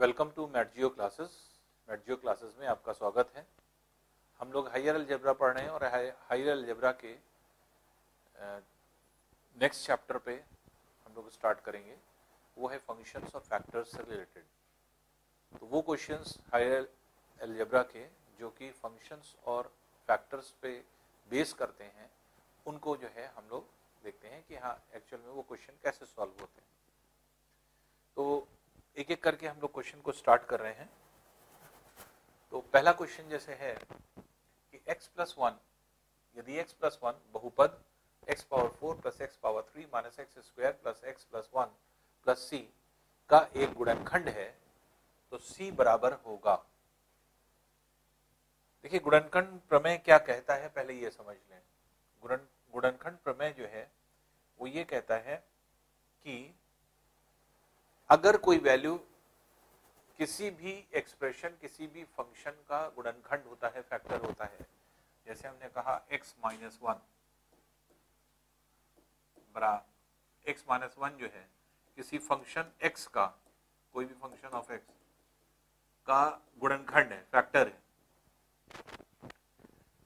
Welcome to Matgeo classes. Matgeo classes में आपका स्वागत है। हम लोग हायर अलजेब्रा पढ़ रहे हैं और हायर अलजेब्रा के नेक्स्ट चैप्टर पे हम लोग स्टार्ट करेंगे। वो है फंक्शंस और फैक्टर्स से रिलेटेड। तो वो क्वेश्चंस हायर अलजेब्रा के जो कि फंक्शंस और फैक्टर्स पे बेस करते हैं, उनको जो है हम लोग देखते हैं कि हाँ एक्चुअल में वो क्वेश्चन कैसे सॉल्व होते हैं। तो एक एक करके हम लोग क्वेश्चन को स्टार्ट कर रहे हैं। तो पहला क्वेश्चन जैसे है कि x प्लस 1, यदि x प्लस 1 बहुपद x power 4 plus x power 3 minus X square plus x plus 1 plus c का एक गुणनखंड है तो c बराबर होगा। देखिए गुणनखंड प्रमेय क्या कहता है, पहले ये समझ लें। गुणनखंड प्रमेय जो है वो ये कहता है कि अगर कोई वैल्यू किसी भी एक्सप्रेशन, किसी भी फंक्शन का गुणनखंड होता है, फैक्टर होता है, जैसे हमने कहा x माइनस 1 बराबर x माइनस 1 जो है किसी फंक्शन x का, कोई भी फंक्शन ऑफ x का गुणनखंड है, फैक्टर है।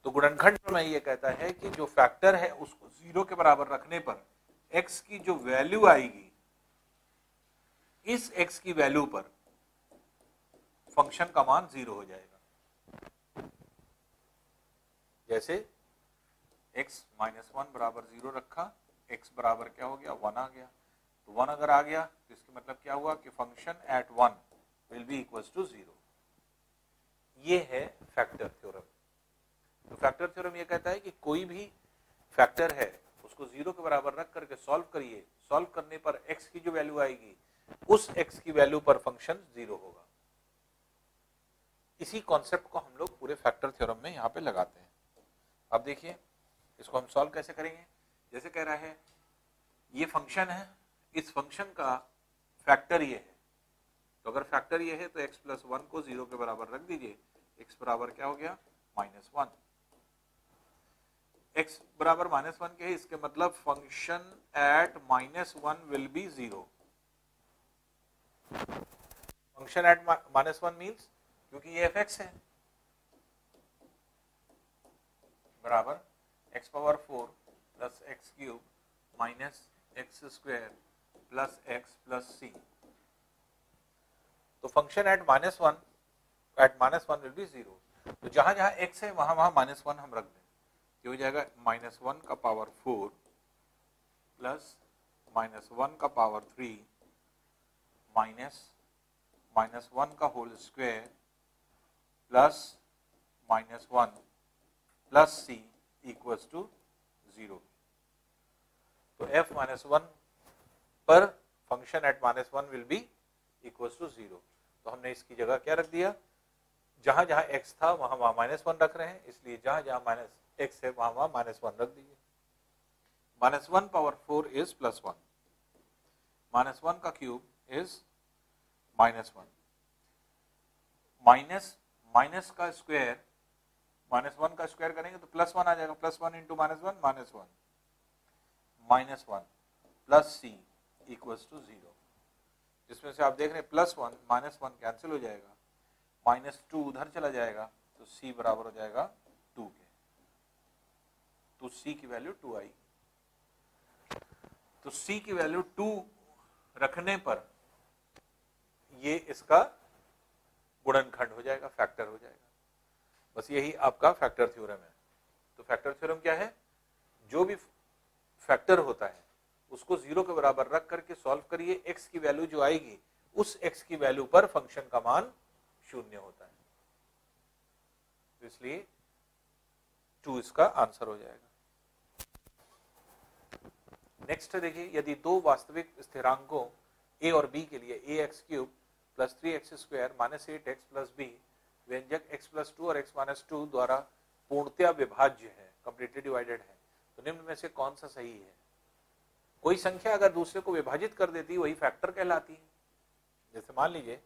तो गुणनखंड प्रमेय ये कहता है कि जो फैक्टर है उसको 0 के बराबर रखने पर x की जो वैल्यू आएगी, इस x की वैल्यू पर फंक्शन का मान 0 हो जाएगा। जैसे x माइनस 1 बराबर 0 रखा, x बराबर क्या हो गया, 1 आ गया। तो 1 अगर आ गया तो इसका मतलब क्या हुआ कि function at 1 will be equals to 0। ये है फैक्टर थ्योरम। तो फैक्टर थ्योरम ये कहता है कि कोई भी फैक्टर है उसको 0 के बराबर रख करके सॉल्व करिए, सॉल्व करने पर x की जो वैल्यू आएगी उस x की वैल्यू पर फंक्शन 0 होगा। इसी कॉन्सेप्ट को हम लोग पूरे फैक्टर थ्योरम में यहाँ पे लगाते हैं। अब देखिए इसको हम सॉल्व कैसे करेंगे। जैसे कह रहा है ये फंक्शन है, इस फंक्शन का फैक्टर ये है, तो अगर फैक्टर ये है तो x प्लस 1 को 0 के बराबर रख दीजिए। x बराबर क्या हो गया, माइनस 1। x बराबर माइनस 1 के है, इसके मतलब function at minus 1 will be 0। Function at minus 1 means, क्योंकि ये fx है, बराबर x power 4 plus X cube minus X square plus X plus सी। तो function at minus 1 will be 0। तो जहां जहां x है वहां वहां माइनस 1 हम रख दें, ये हो जाएगा माइनस 1 का पावर 4 प्लस माइनस 1 का पावर 3 माइनस 1 का whole square plus minus 1 plus C equals to 0। तो f माइनस 1 पर function at minus 1 will be equals to 0। तो हमने इसकी जगह क्या रख दिया, जहां जहां x था वहां वहां माइनस 1 रख रहे हैं, इसलिए जहां जहां माइनस x है वहां वहां माइनस 1 रख दीजिए। Minus 1 power 4 is plus 1, minus 1 का क्यूब इज माइनस 1, माइनस का स्क्वायर, माइनस 1 का स्क्वायर करेंगे तो प्लस 1 आ जाएगा। Plus 1 into minus 1 minus 1 plus C equals to 0। जिसमें से आप देख रहे हैं प्लस 1 माइनस 1 कैंसिल हो जाएगा, माइनस 2 उधर चला जाएगा, तो सी बराबर हो जाएगा 2 के। तो सी की वैल्यू 2 आई। तो सी की वैल्यू 2 रखने पर ये इसका गुणनखंड हो जाएगा, फैक्टर हो जाएगा। बस यही आपका फैक्टर थ्योरम है। तो फैक्टर थ्योरम क्या है, जो भी फैक्टर होता है उसको 0 के बराबर रख करके सॉल्व करिए, x की वैल्यू जो आएगी उस x की वैल्यू पर फंक्शन का मान 0 होता है। तो इसलिए 2 इसका आंसर हो जाएगा। नेक्स्ट देखिए, यदि दो वास्तविक स्थिरांकों a और b के लिए ax cube plus 3x square minus 8x plus b व्यंजक x प्लस 2 और x माइनस 2 द्वारा पूर्णतया विभाज्य है, कंप्लीटली डिवाइडेड है, तो निम्न में से कौन सा सही है। कोई संख्या अगर दूसरे को विभाजित कर देती वही फैक्टर कहलाती है। जैसे मान लीजिए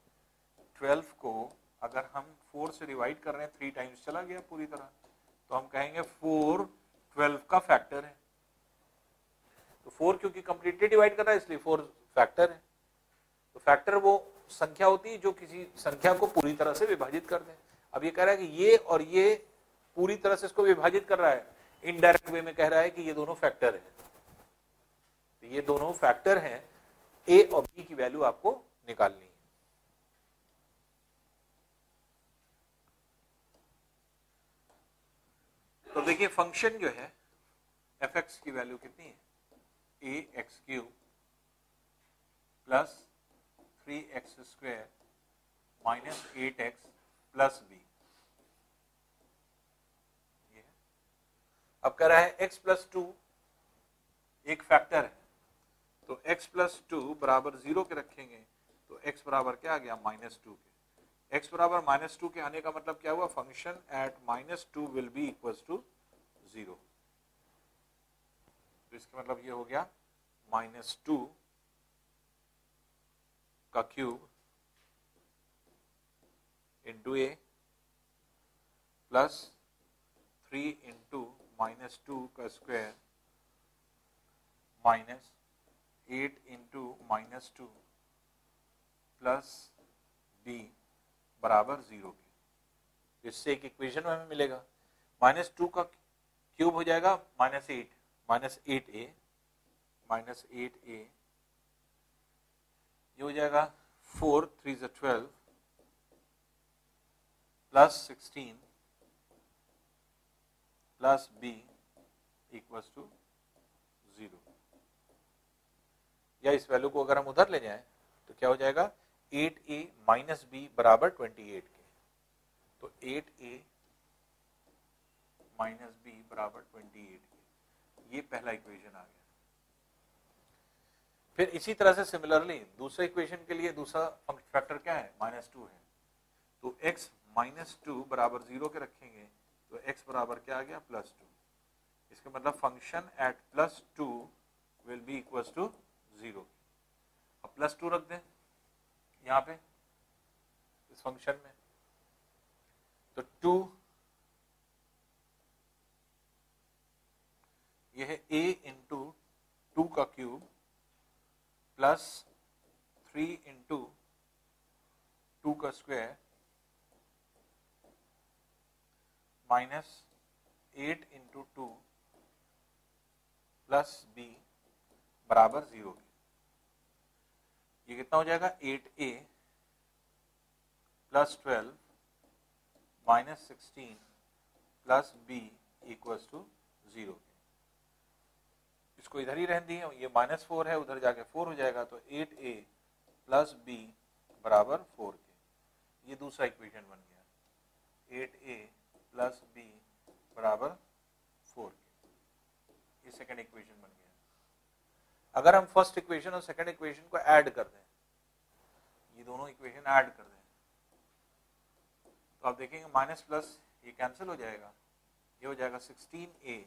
12 को अगर हम 4 से डिवाइड कर रहे हैं, 3 टाइम्स चला गया पूरी तरह, तो हम कहेंगे 4 12 का फैक्टर है। तो 4 क्योंकि कंप्लीटली डिवाइड कर रहा है इसलिए 4 फैक्टर है। तो फैक्टर वो संख्या होती है जो किसी संख्या को पूरी तरह से विभाजित कर दे। अब ये कह रहा है कि ये और ये पूरी तरह से इसको विभाजित कर रहा है, इनडायरेक्ट वे में कह रहा है कि ये दोनों फैक्टर है, तो ये दोनों फैक्टर हैं, ए और बी की वैल्यू आपको निकालनी है। तो देखिए फंक्शन जो है एफ एक्स की वैल्यू कितनी है, ए X cube plus 3x square minus 8x plus B. अब कह रहा है x प्लस 2 एक फैक्टर है, तो x प्लस 2 बराबर 0 के रखेंगे तो x बराबर क्या आ गया, -2 के। x बराबर -2 के आने का मतलब क्या हुआ, function at -2 will be equals to 0। तो इसका मतलब ये हो गया -2 का cube into A plus 3 into -2 का square minus 8 into -2 plus B बराबर 0 के। इससे एक इक्वेशन हमें मिलेगा, -2 का क्यूब हो जाएगा -8a ये हो जाएगा 4 3 12 plus 16 plus b equals to 0। या इस वैल्यू को अगर हम उधर ले जाएं तो क्या हो जाएगा, 8a माइनस b बराबर 28 के। तो 8a माइनस b बराबर 28 के, ये पहला इक्वेशन आ गया। फिर इसी तरह से सिमिलरली दूसरे इक्वेशन के लिए दूसरा फैक्टर क्या है, -2 है, तो x -2 बराबर 0 के रखेंगे तो x बराबर क्या आ गया, +2। इसका मतलब function at +2 will be equals to 0। अब +2 रख दें यहाँ पे इस फंक्शन में, तो 2 यह है a इंटू 2 का क्यूब प्लस 3 इंटू 2 का square minus 8 into 2 plus b बराबर 0 के। ये कितना हो जाएगा, 8a plus 12 minus 16 plus b equals to 0 के। इसको इधर ही रहने दिए, ये -4 है, उधर जाके 4 हो जाएगा, तो 8a प्लस b बराबर 4 के। ये दूसरा इक्वेशन बन गया, 8a प्लस b बराबर 4 के। ये सेकंड इक्वेशन बन गया। अगर हम फर्स्ट इक्वेशन और सेकंड इक्वेशन को ऐड कर दें, ये दोनों इक्वेशन ऐड कर दें, तो आप देखेंगे माइनस प्लस ये कैंसिल हो जाएगा, ये हो जाएगा 16a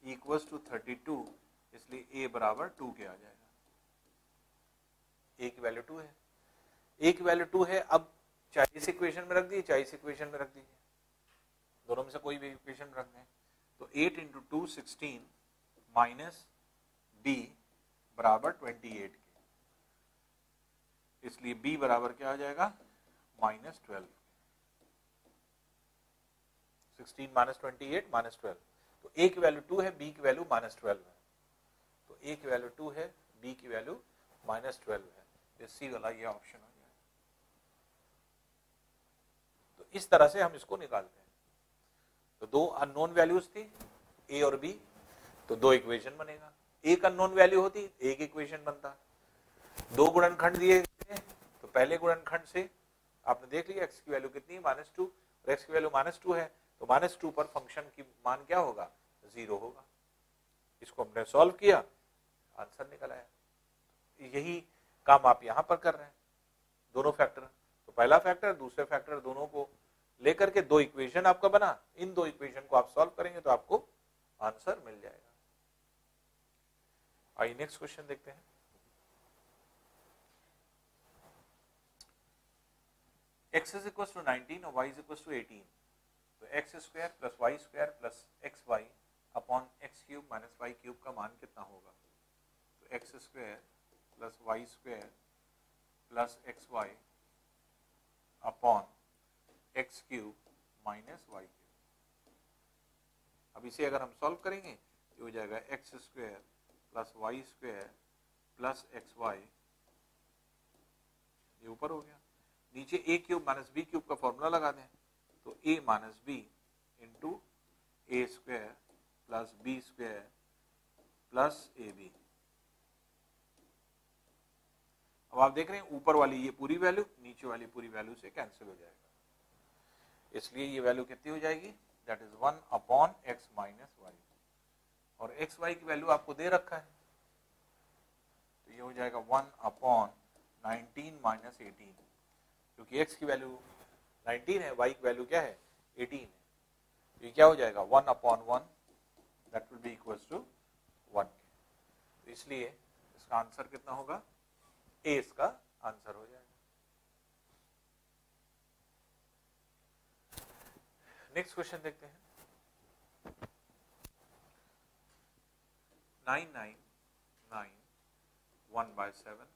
इक्वल्स टू 32, इसलिए a बराबर 2 के आ जाएगा। a की वैल्यू 2 है, a की वैल्यू 2 है। अब चाहे इस इक्वेशन में रख दीजिए, चाहे इस इक्वेशन में रख दीजिए, दोनों में से कोई भी इक्वेशन रख दें, तो 8 इंटू 2 16 माइनस b बराबर 28 के, इसलिए b बराबर क्या आ जाएगा, -12। 16 माइनस 28 -12, तो a की वैल्यू 2 है, b की वैल्यू -12 है। तो a की वैल्यू 2 है, b की वैल्यू -12 है। ये सी वाला ये ऑप्शन हो गया। तो इस तरह से हम इसको निकालते हैं। तो दो अननोन वैल्यूज थी a और b, तो दो इक्वेशन बनेगा। एक अननोन वैल्यू होती एक इक्वेशन बनता। दो गुणनखंड दिए गए, तो पहले गुणनखंड से आपने देख लिया x की वैल्यू कितनी है, -2, और x की वैल्यू -2 है, तो -2 पर फंक्शन की मान क्या होगा, 0 होगा। इसको हमने सॉल्व किया, आंसर निकल आया। यही काम आप यहां पर कर रहे हैं, दोनों फैक्टर, तो पहला फैक्टर दूसरे फैक्टर दोनों को लेकर के दो इक्वेशन आपका बना, इन दो इक्वेशन को आप सॉल्व करेंगे तो आपको आंसर मिल जाएगा। आइए नेक्स्ट क्वेश्चन देखते हैं। x is equals to 19 और y is equals to 18, तो x square plus Y square plus X Y upon X cube minus Y cube का मान कितना होगा। तो X square plus Y square plus X Y upon X cube minus Y cube. अब इसे अगर हम सॉल्व करेंगे ये हो जाएगा X square plus Y square plus X Y, ये ऊपर हो गया। नीचे A cube minus B cube का फॉर्मूला लगा दें तो A minus B into A square plus B square plus A B. अब आप देख रहे हैं ऊपर वाली ये पूरी वैल्यू नीचे वाली पूरी वैल्यू से कैंसिल हो जाएगा, इसलिए ये वैल्यू कितनी हो जाएगी, that is 1 upon X minus Y. और एक्स वाई की वैल्यू आपको दे रखा है तो ये हो जाएगा 1 अपॉन 19 माइनस 18, क्योंकि एक्स की वैल्यू 19 है, वाई की वैल्यू क्या है 18 है, ये क्या हो जाएगा 1 upon 1, that will be equals to 1। तो इसलिए इसका आंसर कितना होगा, ए इसका आंसर हो जाएगा। नेक्स्ट क्वेश्चन देखते हैं। 999 1/7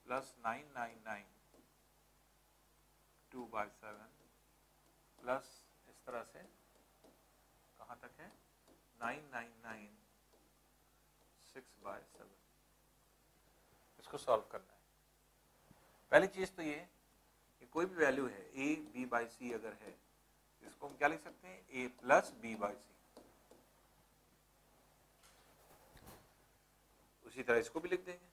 प्लस 999 2/7 प्लस इस तरह से कहाँ तक है 999 6/7। इसको सॉल्व करना है। पहली चीज तो ये कि कोई भी वैल्यू है a b/c अगर है, इसको हम क्या लिख सकते हैं a प्लस b/c। उसी तरह इसको भी लिख देंगे।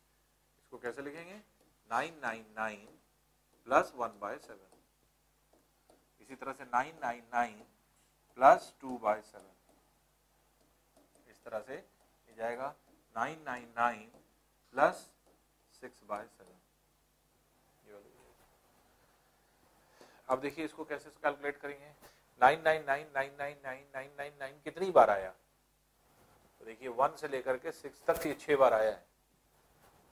इसको कैसे लिखेंगे 999 प्लस 1/7, इसी तरह से 999 प्लस 2/7, इस तरह से ये जाएगा 999 प्लस 6/7। अब देखिए इसको कैसे कैलकुलेट करेंगे। 999 कितनी बार आया, तो देखिए 1 से लेकर के 6 तक ये 6 बार आया है,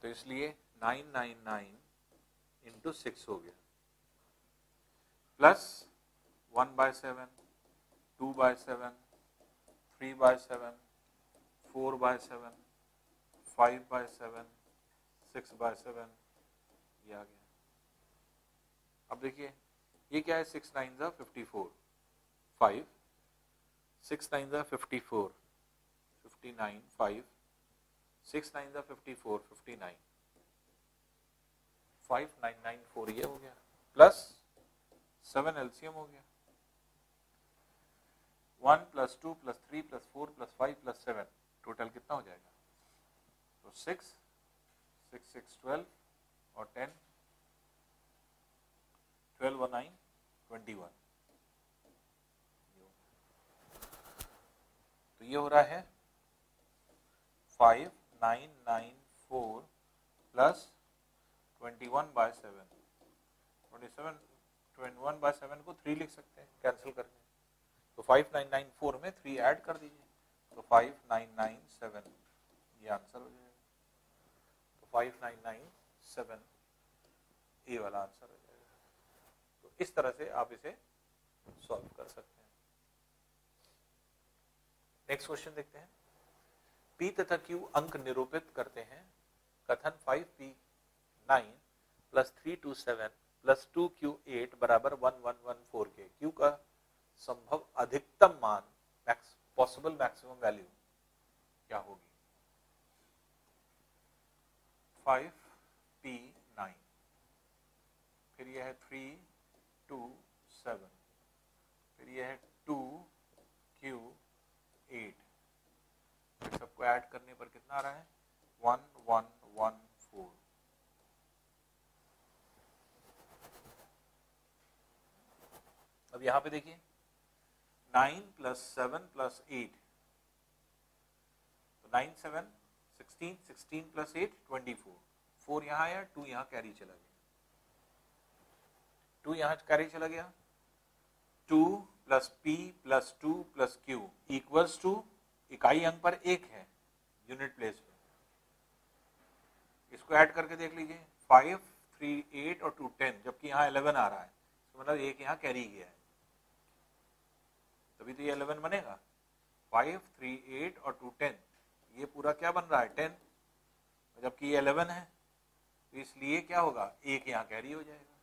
तो इसलिए 999 इंटू 6 हो गया, प्लस 1/7 2/7 3/7 4/7 5/7 6/7, ये आ गया। अब देखिए ये क्या है 6 9 जा 54 5 6 9 जा 54 59 5 6 9 जा 54 59 5994, ये हो गया, प्लस 7 एलसीएम हो गया 1 plus 2 plus 3 plus 4 plus 5 plus 7, total कितना हो जाएगा, तो 6 6 6 12 और 10 12 और 9 21, तो ये हो रहा है 5994 प्लस 21/7। 21/7 को 3 लिख सकते हैं कैंसिल करके, तो 5994 में 3 ऐड कर दीजिए तो 5997, ये आंसर हो जाएगा। तो 5997 ए वाला आंसर हो जाएगा। तो इस तरह से आप इसे सॉल्व कर सकते हैं। नेक्स्ट क्वेश्चन देखते हैं। P तथा Q अंक निरूपित करते हैं। कथन 5P9 प्लस 327 प्लस 2Q8 बराबर 1114 के Q का संभव अधिकतम मान पॉसिबल मैक्सिमम वैल्यू क्या होगी। 5P9, फिर यह है 327, फिर यह है 2Q8, फिर सबको ऐड करने पर कितना आ रहा है 1114। अब यहां पे देखिए 9 प्लस 7 प्लस 8, तो 9 7 16, 16 प्लस 8 24, 4 यहां आया, 2 यहां कैरी चला गया, 2 यहां कैरी चला गया, 2 plus P plus 2 plus Q equals to इकाई अंक पर 1 है यूनिट प्लेस पे, इसको ऐड करके देख लीजिए 5 3 8 और 2 10, जबकि यहाँ 11 आ रहा है, तो मतलब 1 यहाँ कैरी गया है, तभी तो ये 11 बनेगा। 5 3 8 और 2 10, ये पूरा क्या बन रहा है 10, जबकि ये 11 है, तो इसलिए क्या होगा 1 यहाँ कैरी हो जाएगा।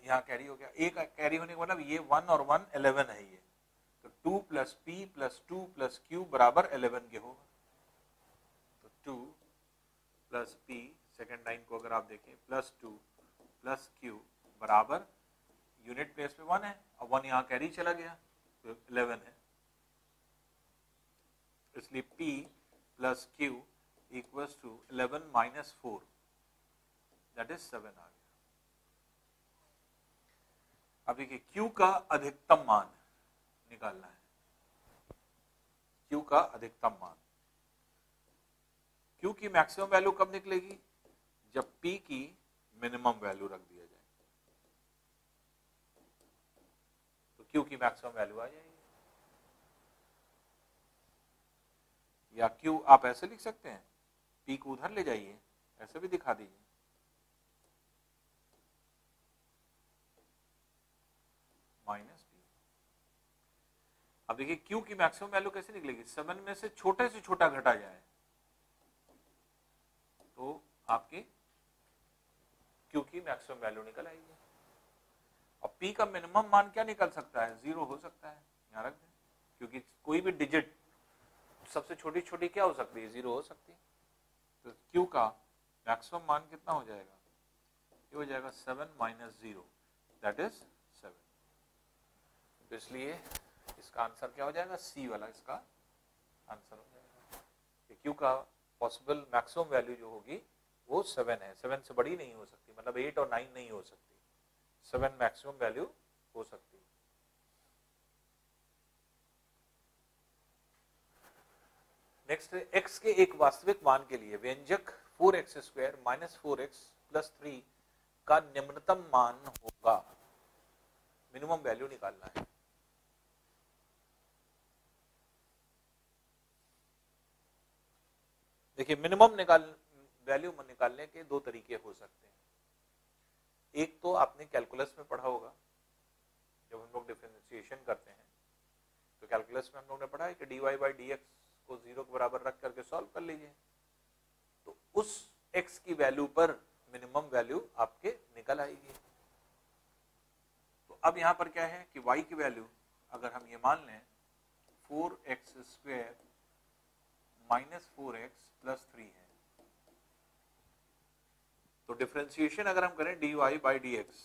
यहाँ कैरी हो गया, एक कैरी होने का मतलब ये 1 और 1 11 है ये, तो 2 plus P plus 2 plus Q बराबर 11 के होगा। तो 2 प्लस पी, सेकेंड लाइन को अगर आप देखें, प्लस 2 प्लस क्यू बराबर यूनिट प्लेस पे 1 है, और 1 यहाँ कैरी चला गया तो 11 है, इसलिए P plus Q equals to 11 minus 4 that is 7 आ गया। अब देखिए Q का अधिकतम मान निकालना है, Q का अधिकतम मान, Q की मैक्सिमम वैल्यू कब निकलेगी, जब P की मिनिमम वैल्यू रख दिया जाए, तो Q की मैक्सिमम वैल्यू आ जाएगी। या Q आप ऐसे लिख सकते हैं, P को उधर ले जाइए, ऐसे भी दिखा दीजिए, माइनस P। अब देखिए Q की मैक्सिमम वैल्यू कैसे निकलेगी, 7 में से छोटा घटा जाए तो आपकी Q की मैक्सिमम वैल्यू निकल आएगी। और P का मिनिमम मान क्या निकल सकता है, 0 हो सकता है, यहाँ रख दें, क्योंकि कोई भी डिजिट सबसे छोटी क्या हो सकती है, 0 हो सकती है। तो Q का मैक्सिमम मान कितना हो जाएगा, ये हो जाएगा 7 माइनस 0 दैट इज 7। तो इसलिए इसका आंसर क्या हो जाएगा, C वाला इसका आंसर हो जाएगा। Q का पॉसिबल मैक्सिमम वैल्यू जो होगी वो 7 है, 7 से बड़ी नहीं हो सकती, मतलब 8 और 9 नहीं हो सकती, 7 मैक्सिमम वैल्यू हो सकती है। नेक्स्ट है x के एक वास्तविक मान के लिए व्यंजक 4x square minus 4x plus 3 का निम्नतम मान होगा, मिनिमम वैल्यू निकालना है। देखिए मिनिमम वैल्यू निकालने के दो तरीके हो सकते हैं। एक तो आपने कैलकुलस में पढ़ा होगा, जब हम लोग डिफरेंशिएशन करते हैं तो कैलकुलस में हम लोग ने पढ़ा है कि dy बाई डी एक्स को 0 के बराबर रख करके सॉल्व कर लीजिए, तो उस x की वैल्यू पर मिनिमम वैल्यू आपके निकल आएगी। तो अब यहां पर क्या है कि y की वैल्यू अगर हम ये मान लें 4x square minus 4x plus 3 है, तो डिफरेंशिएशन अगर हम करें dy बाई डी एक्स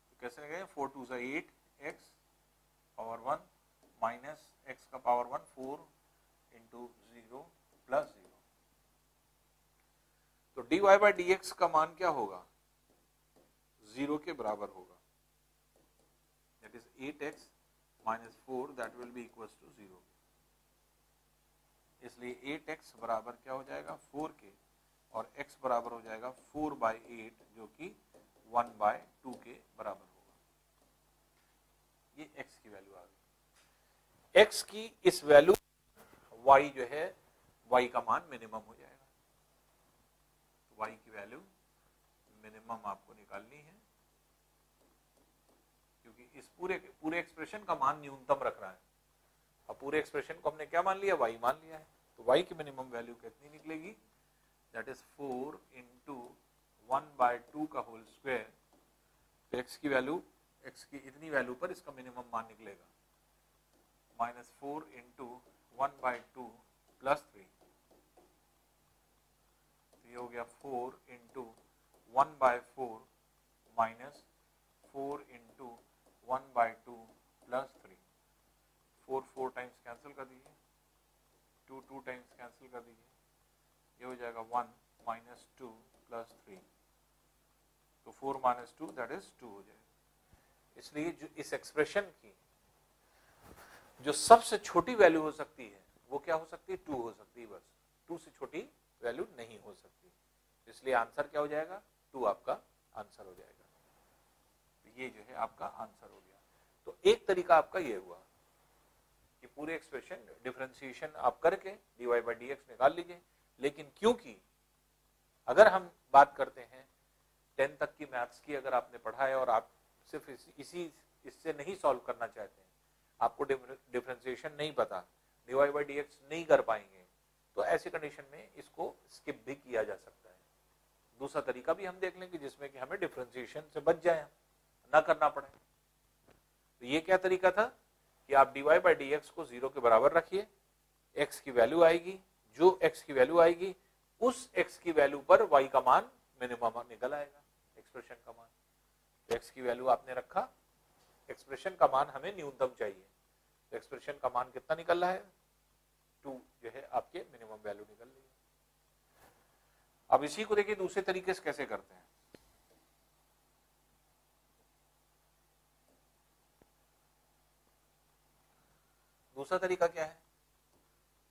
तो कैसे निकलेगा, 4 2 से 8x पावर 1 माइनस x का पावर 1 4 इंटू 0 प्लस 0। तो dy बाई डी एक्स का मान क्या होगा, 0 के बराबर होगा, that is 8x minus 4 that will be equals to 0। इसलिए 8x बराबर क्या हो जाएगा 4 के, और x बराबर हो जाएगा 4 बाई 8 जो कि 1 बाय 2 के बराबर होगा। ये x की वैल्यू आ गई। x की इस वैल्यू y जो है y का मान मिनिमम हो जाएगा, तो y की वैल्यू मिनिमम आपको निकालनी है, क्योंकि इस पूरे एक्सप्रेशन का मान न्यूनतम रख रहा है। अब पूरे एक्सप्रेशन को हमने क्या मान लिया, y मान लिया है, तो y की मिनिमम वैल्यू कितनी निकलेगी, दैट इज 4 इंटू 1 बाय 2 का होल स्क्वायर। तो x की वैल्यू, x की इतनी वैल्यू पर इसका मिनिमम मान निकलेगा, माइनस 4 इंटू 1 बाय 2 प्लस 3, तो ये हो गया 4 into 1 by 4 minus 4 into 1 by 2 plus 3। 4 times cancel कर दीजिए, 2 टाइम्स कैंसिल कर दीजिए, ये हो जाएगा 1 माइनस 2 प्लस 3, तो 4 माइनस 2 दैट इज 2 हो जाएगा। इसलिए जो इस एक्सप्रेशन की जो सबसे छोटी वैल्यू हो सकती है वो क्या हो सकती है, 2 हो सकती है, बस 2 से छोटी वैल्यू नहीं हो सकती, इसलिए आंसर क्या हो जाएगा, 2 आपका आंसर हो जाएगा। तो ये जो है आपका आंसर हो गया। तो एक तरीका आपका ये हुआ कि पूरे एक्सप्रेशन डिफरेंशिएशन आप करके dy बाई डी एक्स निकाल लीजिए, लेकिन क्योंकि अगर हम बात करते हैं 10 तक की मैथ्स की, अगर आपने पढ़ा है और आप सिर्फ इससे नहीं सॉल्व करना चाहते हैं, आपको डिफरेंशिएशन नहीं पता, dy बाई डी एक्स नहीं कर पाएंगे, तो ऐसी कंडीशन में इसको स्किप भी किया जा सकता है। दूसरा तरीका भी हम देख लें कि जिसमें कि हमें डिफरेंशिएशन से बच जाए, ना करना पड़े। तो ये क्या तरीका था कि आप dy बाई डी एक्स को 0 के बराबर रखिए, x की वैल्यू आएगी, जो x की वैल्यू आएगी उस x की वैल्यू पर y का मान मिनिमम निकल आएगा, एक्सप्रेशन का मान। तो x की वैल्यू आपने रखा, एक्सप्रेशन का मान हमें न्यूनतम चाहिए, तो एक्सप्रेशन का मान कितना निकल रहा है, 2 जो है आपके मिनिमम वैल्यू निकल रही है। अब इसी को देखिए दूसरे तरीके से कैसे करते हैं। दूसरा तरीका क्या है,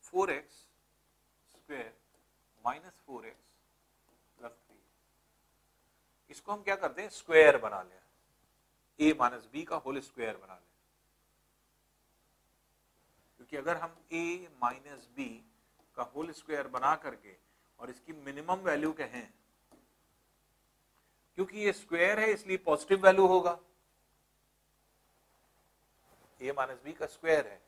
4x square minus 4x plus 3, इसको हम क्या करते हैं, स्क्वायर बना लें, a माइनस बी का होल स्क्वायर बना लें। क्योंकि अगर हम a माइनस बी का होल स्क्वायर बना करके और इसकी मिनिमम वैल्यू कहें, क्योंकि ये स्क्वायर है इसलिए पॉजिटिव वैल्यू होगा, a माइनस बी का स्क्वायर है,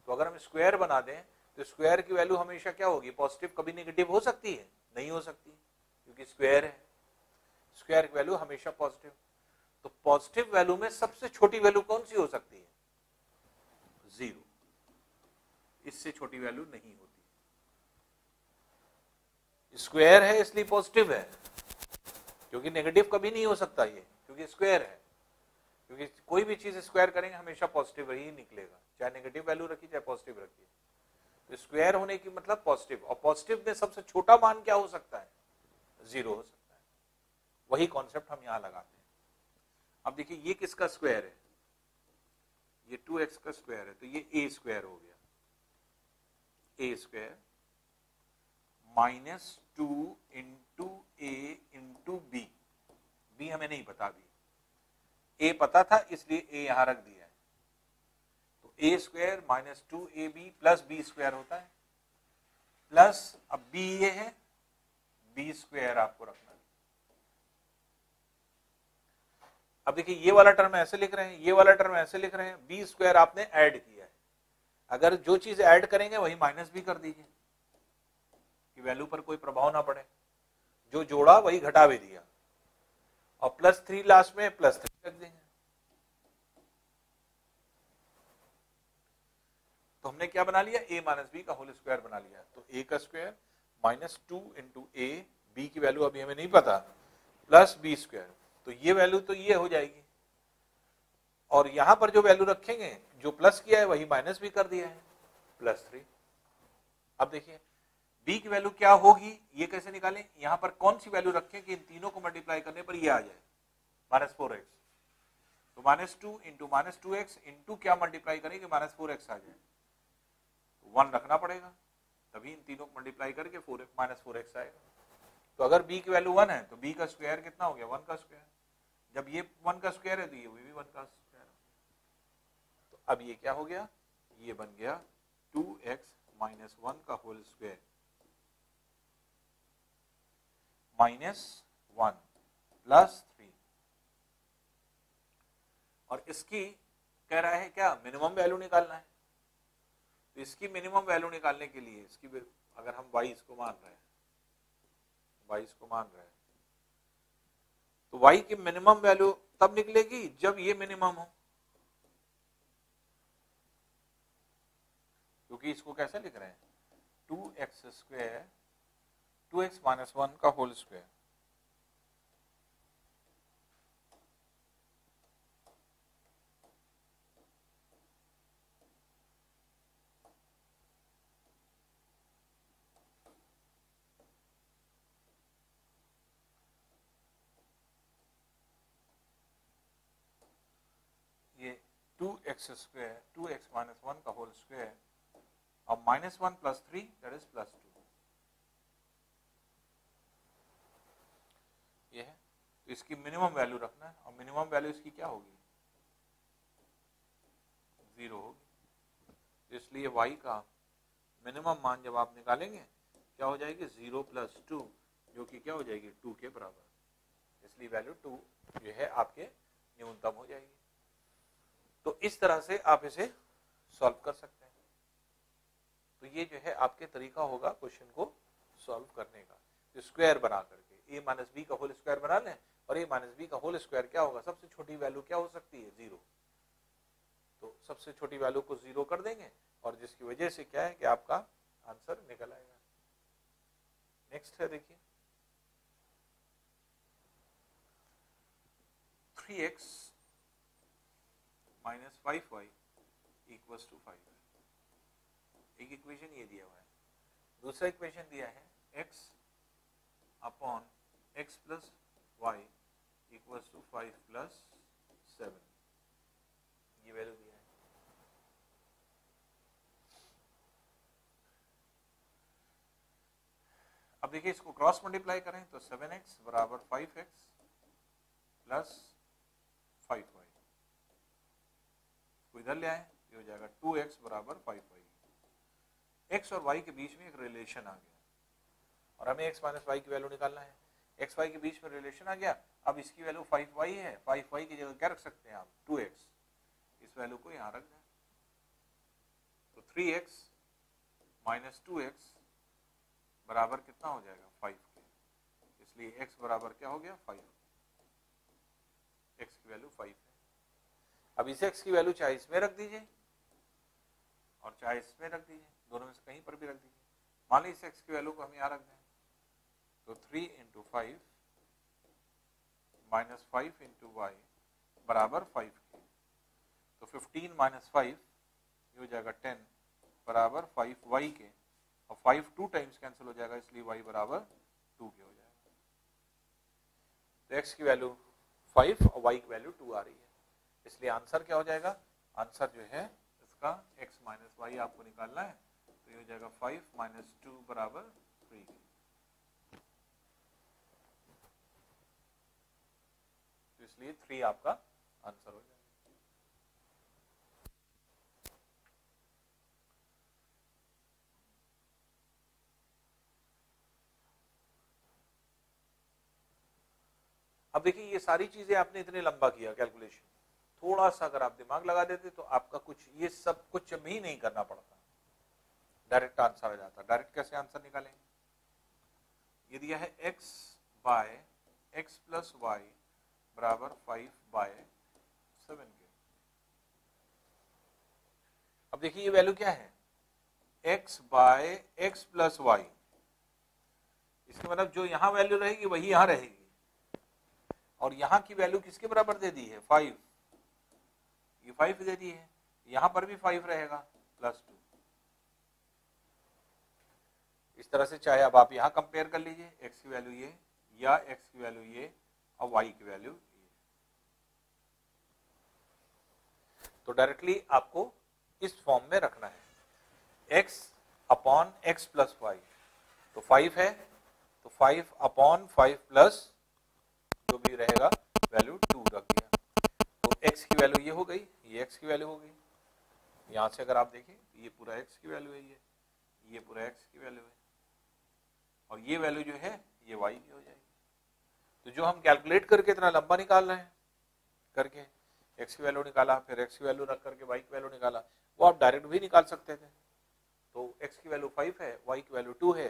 तो अगर हम स्क्वायर बना दें तो स्क्वायर की वैल्यू हमेशा क्या होगी, पॉजिटिव, कभी नेगेटिव हो सकती है, नहीं हो सकती, क्योंकि स्क्वायर है, स्क्वायर की वैल्यू हमेशा पॉजिटिव। तो पॉजिटिव वैल्यू में सबसे छोटी वैल्यू कौन सी हो सकती है, 0, इससे छोटी वैल्यू नहीं होती। स्क्वायर है इसलिए पॉजिटिव है, क्योंकि नेगेटिव कभी नहीं हो सकता ये, क्योंकि स्क्वायर है, क्योंकि कोई भी चीज स्क्वायर करेंगे हमेशा पॉजिटिव ही निकलेगा, चाहे नेगेटिव वैल्यू रखिए चाहे पॉजिटिव रखिए। तो स्क्वायर होने की मतलब पॉजिटिव, और पॉजिटिव में सबसे छोटा मान क्या हो सकता है, 0 हो सकता है। वही कॉन्सेप्ट हम यहां लगाते हैं। अब देखिए ये किसका स्क्वायर है, ये 2x का स्क्वायर है, तो ये a स्क्वायर हो गया, a square minus 2 into a into b, b हमें नहीं पता, अभी a पता था इसलिए a यहां रख दिया है, तो a square minus 2ab plus b square होता है, प्लस अब b ये है, b स्क्वायर आपको रखना है। अब देखिए ये वाला टर्म ऐसे लिख रहे हैं, ये वाला टर्म ऐसे लिख रहे हैं, b स्क्वायर आपने ऐड किया है, अगर जो चीज ऐड करेंगे वही माइनस भी कर दीजिए कि वैल्यू पर कोई प्रभाव ना पड़े, जो जोड़ा वही घटा भी दिया, और प्लस 3 लास्ट में प्लस 3 रख देंगे। तो हमने क्या बना लिया, a माइनस बी का होल स्क्वायर बना लिया, तो a का square minus 2 into a, b की वैल्यू अभी हमें नहीं पता, प्लस b स्क्वायर, तो ये वैल्यू तो ये हो जाएगी, और यहां पर जो वैल्यू रखेंगे, जो प्लस किया है वही माइनस भी कर दिया है, प्लस 3। अब देखिए b की वैल्यू क्या होगी, ये कैसे निकालें, यहां पर कौन सी वैल्यू रखें कि इन तीनों को मल्टीप्लाई करने पर ये आ जाए, माइनस 4x, तो minus 2 into minus 2x into क्या मल्टीप्लाई करेंगे, माइनस 4x आ जाए, तो 1 रखना पड़ेगा, तभी इन तीनों को मल्टीप्लाई करके माइनस 4x आएगा। तो अगर b की वैल्यू 1 है तो b का स्क्वायर कितना हो गया, 1 का स्क्वायर, जब ये 1 का स्क्वायर है तो ये भी 1 का स्क्वायर, तो अब ये क्या हो गया, ये बन गया 2x माइनस 1 का होल स्क्वायर माइनस 1 प्लस 3, और इसकी कह रहा है क्या, मिनिमम वैल्यू निकालना है, तो इसकी मिनिमम वैल्यू निकालने के लिए इसकी अगर हम 22 को मान रहे हैं, 22 को मान रहे हैं, तो y की मिनिमम वैल्यू तब निकलेगी जब ये मिनिमम हो, क्योंकि इसको कैसे लिख रहे हैं, 2x स्क्वायर 2x माइनस 1 का होल स्क्वायर, ये 2x स्क्वायर 2x माइनस 1 का होल स्क्वायर और minus 1 plus 3 that is plus 2, ये है, तो इसकी मिनिमम वैल्यू रखना है, और मिनिमम वैल्यू इसकी क्या होगी, 0 होगी, इसलिए y का मिनिमम मान जब आप निकालेंगे क्या हो जाएगी, 0 प्लस 2, जो कि क्या हो जाएगी 2 के बराबर, इसलिए वैल्यू 2 जो है आपके न्यूनतम हो जाएगी। तो इस तरह से आप इसे सॉल्व कर सकते हैं। तो ये जो है आपके तरीका होगा क्वेश्चन को सॉल्व करने का। स्क्वायर बना करके ए माइनस बी का होल स्क्वायर बना लें, और ए माइनस बी का होल स्क्वायर क्या होगा, सबसे छोटी वैल्यू क्या हो सकती है, 0। तो सबसे छोटी वैल्यू को 0 कर देंगे, और जिसकी वजह से क्या है कि आपका आंसर निकल आएगा। नेक्स्ट है देखिए 3x minus 5y equals to 5 है। एक इक्वेशन ये दिया हुआ है। दूसरा इक्वेशन दिया है x upon x plus Y equals to 5 plus 7, ये वैल्यू दिया है। अब देखिए इसको क्रॉस मल्टीप्लाई करें तो 7x बराबर 5x प्लस 5y, इसको इधर ले आए, ये हो जाएगा 2x बराबर 5y। x और y के बीच में एक रिलेशन आ गया, और हमें x माइनस y की वैल्यू निकालना है। x y के बीच में रिलेशन आ गया, अब इसकी वैल्यू 5y है, 5y की जगह क्या रख सकते हैं आप, 2x, इस वैल्यू को यहां रख दें। तो 3x माइनस 2x बराबर कितना हो जाएगा, 5 के, इसलिए x बराबर क्या हो गया, 5, x की वैल्यू 5 है। अब इस x की वैल्यू चाहे इसमें रख दीजिए और चाहे इसमें रख दीजिए, दोनों में से कहीं पर भी रख दीजिए। मान लीजिए इस x की वैल्यू को हम यहाँ रख दें, तो 3 इंटू 5 माइनस 5 इंटू वाई बराबर 5 के, तो 15 माइनस 5 ये हो जाएगा 10 बराबर 5y के, और 5 2 टाइम्स कैंसिल हो जाएगा, इसलिए y बराबर 2 के हो जाएगा। तो x की वैल्यू 5 और y की वैल्यू 2 आ रही है, इसलिए आंसर क्या हो जाएगा, आंसर जो है इसका x माइनस वाई आपको निकालना है, तो ये हो जाएगा 5 माइनस 2 बराबर 3 के। तो इसलिए 3 आपका आंसर हो जाएगा। अब देखिए ये सारी चीजें आपने इतने लंबा किया कैलकुलेशन, थोड़ा सा अगर आप दिमाग लगा देते तो आपका कुछ ये सब कुछ भी नहीं करना पड़ता, डायरेक्ट आंसर आ जाता। डायरेक्ट कैसे आंसर निकालेंगे, ये दिया है x by x plus Y बराबर 5 बाय 7 के। अब देखिए ये वैल्यू क्या है, x by x plus Y, इसका मतलब जो यहां वैल्यू रहेगी वही यहां रहेगी, और यहां की वैल्यू किसके बराबर दे दी है, 5, ये 5 दे दी है, यहां पर भी 5 रहेगा प्लस 2। इस तरह से चाहे अब आप यहां कंपेयर कर लीजिए, x की वैल्यू ये या x की वैल्यू ये और y की वैल्यू ये, तो डायरेक्टली आपको इस फॉर्म में रखना है, x upon x plus Y, तो 5 है तो 5 अपॉन 5 प्लस जो भी रहेगा वैल्यू 2 रख दिया, तो x की वैल्यू ये हो गई, ये x की वैल्यू हो गई, यहां से अगर आप देखें ये पूरा x की वैल्यू है, ये पूरा x की वैल्यू है, और ये वैल्यू जो है ये y की हो जाएगी। तो जो हम कैलकुलेट करके इतना लंबा निकाल रहे हैं करके x की वैल्यू निकाला, फिर x की वैल्यू रख करके y की वैल्यू निकाला, वो आप डायरेक्ट भी निकाल सकते थे। तो x की वैल्यू 5 है, y की वैल्यू 2 है,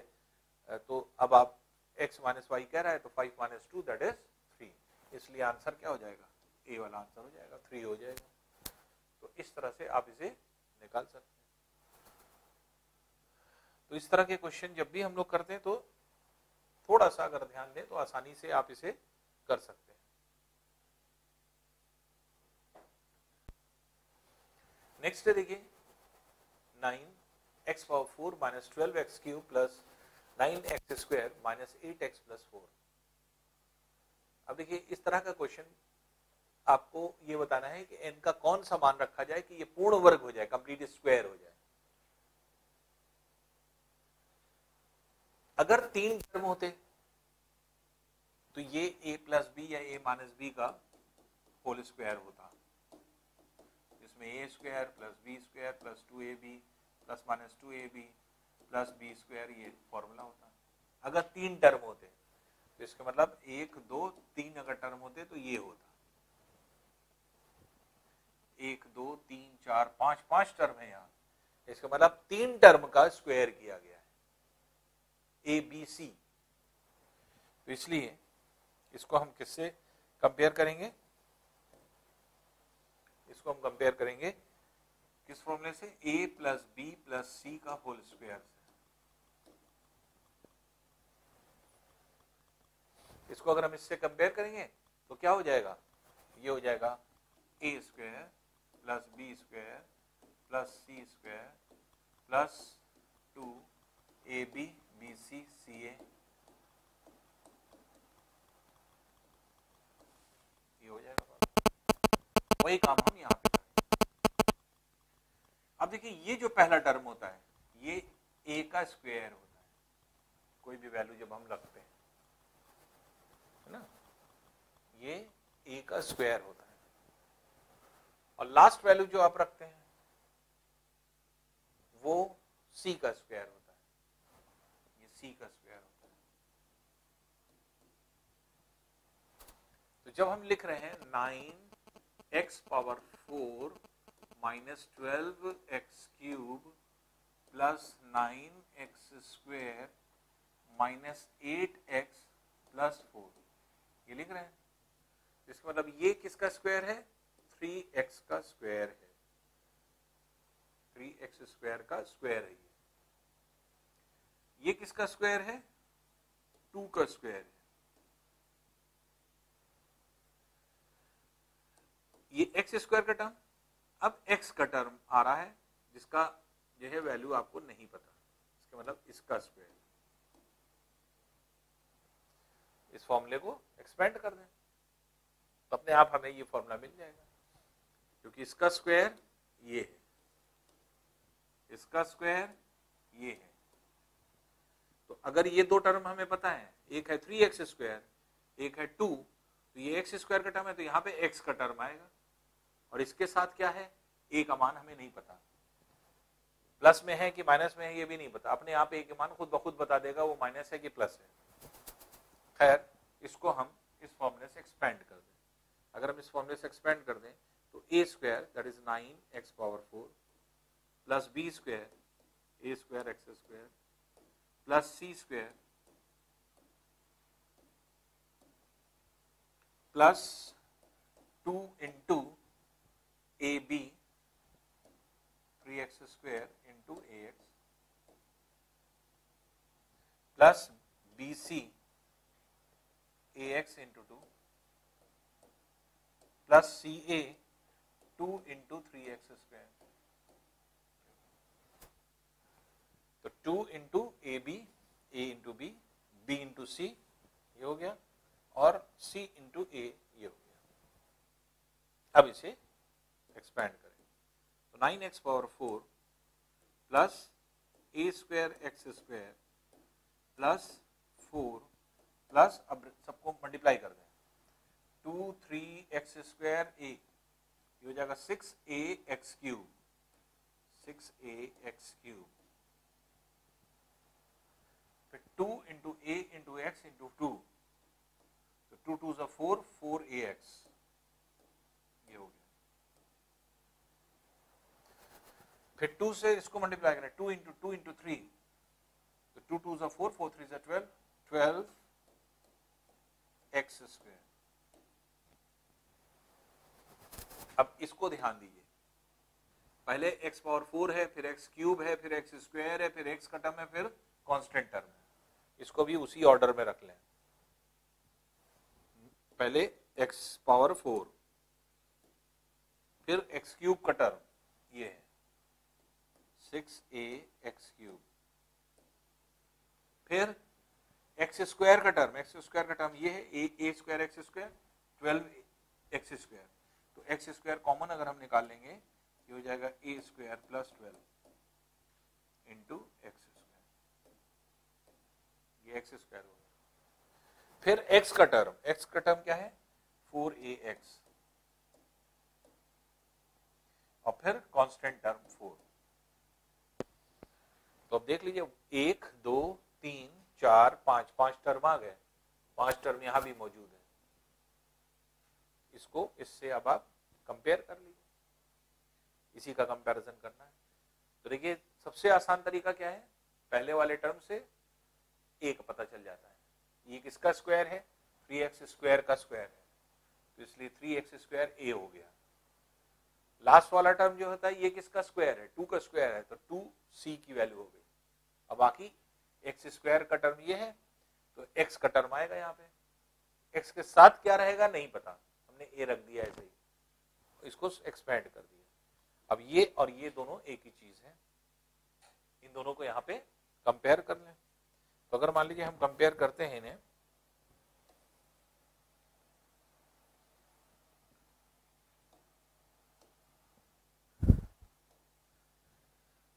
तो अब आप x माइनस वाई कह रहा है, तो 5 माइनस 2 दैट इज 3, इसलिए आंसर क्या हो जाएगा, ए वाला आंसर हो जाएगा, 3 हो जाएगा। तो इस तरह से आप इसे निकाल सकते हैं। तो इस तरह के क्वेश्चन जब भी हम लोग करते हैं तो थोड़ा सा अगर ध्यान दें तो आसानी से आप इसे कर सकते हैं। नेक्स्ट है देखिए 9x power 4 minus 12x cube plus 9x square minus 8x plus 4। अब देखिए इस तरह का क्वेश्चन आपको ये बताना है कि n का कौन सा मान रखा जाए कि ये पूर्ण वर्ग हो जाए, कंप्लीट स्क्वायर हो जाए। अगर 3 टर्म होते तो ये a प्लस बी या a माइनस बी का होल स्क्वायर होता, जिसमें a square plus B square plus 2ab plus minus 2ab plus B square, ये फॉर्मूला होता। अगर 3 टर्म होते तो इसका मतलब 1 2 3 अगर टर्म होते तो ये होता, 1 2 3 4 5 5 टर्म है यहाँ, इसका मतलब 3 टर्म का स्क्वायर किया गया है, ए बी सी तो इसलिए इसको हम किससे कंपेयर करेंगे, इसको हम कंपेयर करेंगे किस फॉर्मूले से, a प्लस बी प्लस सी का होल स्क्वायर से। इसको अगर हम इससे कंपेयर करेंगे तो क्या हो जाएगा, ये हो जाएगा a square plus B square plus C square plus 2ab bc ca, ये हो जाएगा। वही काम हम यहाँ पे करेंगे। अब देखिए ये जो पहला टर्म होता है ये a का स्क्वायर होता है, कोई भी वैल्यू जब हम रखते हैं, है ना, ये a का स्क्वायर होता है। और लास्ट वैल्यू जो आप रखते हैं वो c का स्क्वायर होता है, ये c का स्क्वायर होता है। तो जब हम लिख रहे हैं 9x power 4 minus 12x cube plus 9x square minus 8x plus 4, ये लिख रहे हैं। इसका मतलब ये किसका स्क्वायर है, 3x का स्क्वायर है, 3x स्क्वायर का स्क्वायर है। ये किसका स्क्वायर है, 2 का स्क्वायर है। ये x स्क्वायर का टर्म, अब x का टर्म आ रहा है जिसका जो है वैल्यू आपको नहीं पता, इसका मतलब इसका स्क्वायर। इस फॉर्मूले को एक्सपेंड कर दें तो अपने आप हमें ये फॉर्मूला मिल जाएगा, क्योंकि इसका स्क्वायर ये है, इसका स्क्वायर ये है। तो अगर ये दो टर्म हमें पता है, एक है 3x स्क्वायर, एक है 2, तो ये x स्क्वायर का टर्म है तो यहाँ पे x का टर्म आएगा। और इसके साथ क्या है, a का मान हमें नहीं पता, प्लस में है कि माइनस में है ये भी नहीं पता, अपने आप a के मान खुद ब खुद बता देगा वो माइनस है कि प्लस है। खैर इसको हम इस फॉर्मूले से एक्सपेंड कर दें। अगर हम इस फॉर्मूले से एक्सपेंड कर दें तो a square that is 9x power 4 plus b square a square x square plus c square plus 2 into ab 3x square into ax plus bc ax into 2 plus ca 2 into 3x square. तो 2 into A B, A into B, B into C, ये हो गया, और सी into ए, ये हो गया। अब इसे एक्सपेंड करें तो 9x power 4 plus A square X square plus 4 plus, अब सबको मल्टीप्लाई कर दें, 2 3x स्क्वायर ए, ये हो जाएगा 6ax क्यूब, 6ax क्यूब, फिर 2 इंटू ए इंटू एक्स इंटू 2, तो 2 2 4, 4ax, ये हो गया। फिर 2 से इसको मल्टीप्लाई करें, 2 इंटू 3, तो 2 2 4, 4 3 12, 12x स्क्वायर। अब इसको ध्यान दीजिए, पहले x पावर 4 है, फिर x क्यूब है, फिर x स्क्वायर है, फिर x का टर्म है, फिर कांस्टेंट टर्म है। इसको भी उसी ऑर्डर में रख लें, पहले x पावर 4, फिर x क्यूब का टर्म ये है 6ax क्यूब, फिर x स्क्वायर का टर्म, x स्क्वायर का टर्म ये है a square X square 12x square. तो एक्स स्क्वायर कॉमन अगर हम निकाल लेंगे, ये हो जाएगा a square plus 12 into x square, ये एक्स स्क्वायर हो गया। फिर x का टर्म क्या है, 4ax, और फिर कांस्टेंट टर्म 4। तो अब देख लीजिए 1 2 3 4 5, 5 टर्म आ गए, 5 टर्म यहां भी मौजूद है। इसको इससे अब आप कंपेयर कर लीजिए, इसी का कंपैरिजन करना है। तो देखिए सबसे आसान तरीका क्या है, पहले वाले टर्म से एक पता चल जाता है, ये किसका स्क्वायर है, 3x स्क्वायर का स्क्वायर है, तो इसलिए 3x स्क्वायर a हो गया। लास्ट वाला टर्म जो होता है ये किसका स्क्वायर है, 2 का स्क्वायर है, तो 2c की वैल्यू हो गई। अब बाकी x स्क्वायर का टर्म ये है, तो x का टर्म आएगा यहाँ पे, x के साथ क्या रहेगा नहीं पता, हमने a रख दिया ऐसे ही, इसको एक्सपेंड कर दिया। अब ये और ये दोनों एक ही चीज है, इन दोनों को यहाँ पे कंपेयर कर लें। तो अगर मान लीजिए हम कंपेयर करते हैं इन्हें,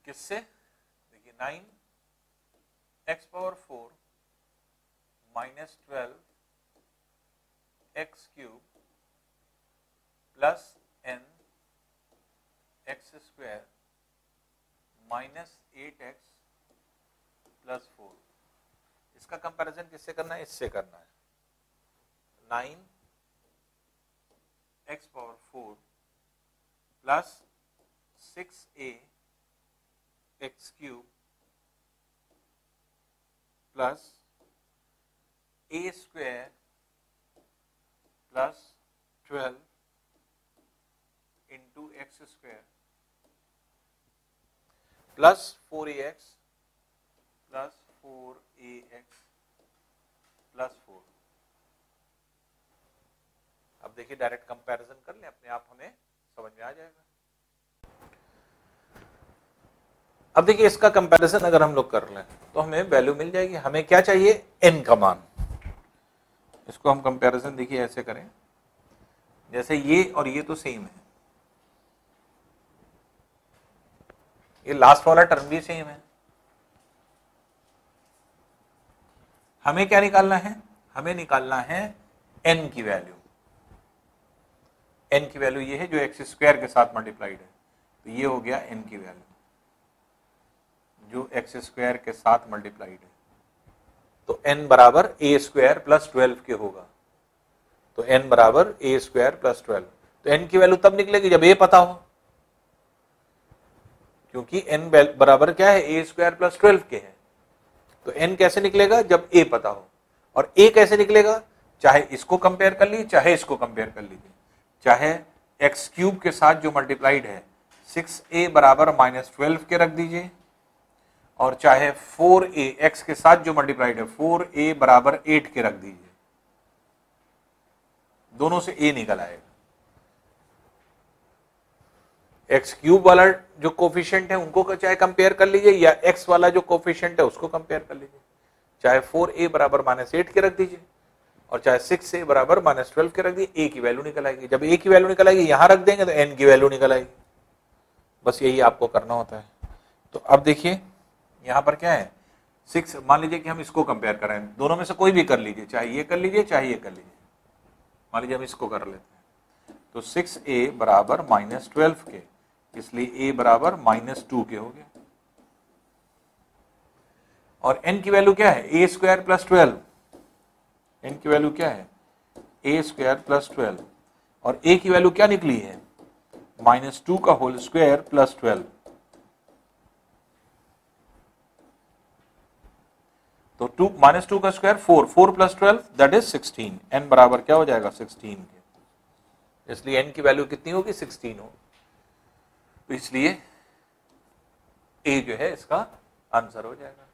किससे, देखिए 9x power 4 minus 12 x cube plus n x square minus 8x plus 4, इसका कंपैरिजन किससे करना है, इससे करना है। 9x power 4 plus 6a x cube plus a square plus 12 into x square plus 4ax plus 4ax plus 4। अब देखिए direct comparison कर लें, अपने आप हमें समझ में आ जाएगा। अब देखिए इसका कंपैरिजन अगर हम लोग कर लें तो हमें वैल्यू मिल जाएगी। हमें क्या चाहिए, n का मान। इसको हम कंपैरिजन देखिए ऐसे करें, जैसे ये और ये तो सेम है, ये लास्ट वाला टर्म भी सेम है। हमें क्या निकालना है, हमें निकालना है n की वैल्यू। n की वैल्यू ये है जो एक्स स्क्वायर के साथ मल्टीप्लाइड है, तो ये हो गया n की वैल्यू जो एक्स स्क्वायर के साथ मल्टीप्लाइड है। तो n बराबर a स्क्वायर प्लस 12 के होगा, तो n बराबर a स्क्वायर प्लस 12। तो n की वैल्यू तब निकलेगी जब a पता हो, क्योंकि n बराबर क्या है, a स्क्वायर प्लस 12 के है। तो n कैसे निकलेगा, जब a पता हो। और a कैसे निकलेगा, चाहे इसको कंपेयर कर लीजिए चाहे इसको कंपेयर कर लीजिए, चाहे एक्स क्यूब के साथ जो मल्टीप्लाइड है 6a बराबर माइनस 12 के रख दीजिए, और चाहे 4a x के साथ जो मल्टीप्लाइड है 4a बराबर 8 के रख दीजिए, दोनों से a निकल आएगा। एक्स क्यूब वाला जो कोफिशिएंट है उनको चाहे कंपेयर कर लीजिए, या x वाला जो कोफिशिएंट है उसको कंपेयर कर लीजिए, चाहे 4a बराबर माइनस 8 के रख दीजिए, और चाहे 6a बराबर माइनस 12 के रख दीजिए, a की वैल्यू निकल आएगी। जब a की वैल्यू निकल आएगी यहां रख देंगे तो n की वैल्यू निकल आएगी। बस यही आपको करना होता है। तो अब देखिए यहां पर क्या है, 6, मान लीजिए कि हम इसको कंपेयर कर रहे हैं, दोनों में से कोई भी कर लीजिए, चाहे ये कर लीजिए चाहे ये कर लीजिए। मान लीजिए हम इसको कर लेते हैं, तो 6a बराबर माइनस 12 के, इसलिए a बराबर माइनस 2 के हो गया। और n की वैल्यू क्या है, a स्क्वायर प्लस 12, n की वैल्यू क्या है, a स्क्वायर प्लस 12, और a की वैल्यू क्या निकली है, माइनस 2 का होल स्क्वायर प्लस 12। तो 2 माइनस 2 का square 4, 4 plus 12 that is 16। n बराबर क्या हो जाएगा, 16 के, इसलिए n की वैल्यू कितनी होगी, 16 हो। तो इसलिए a जो है इसका आंसर हो जाएगा।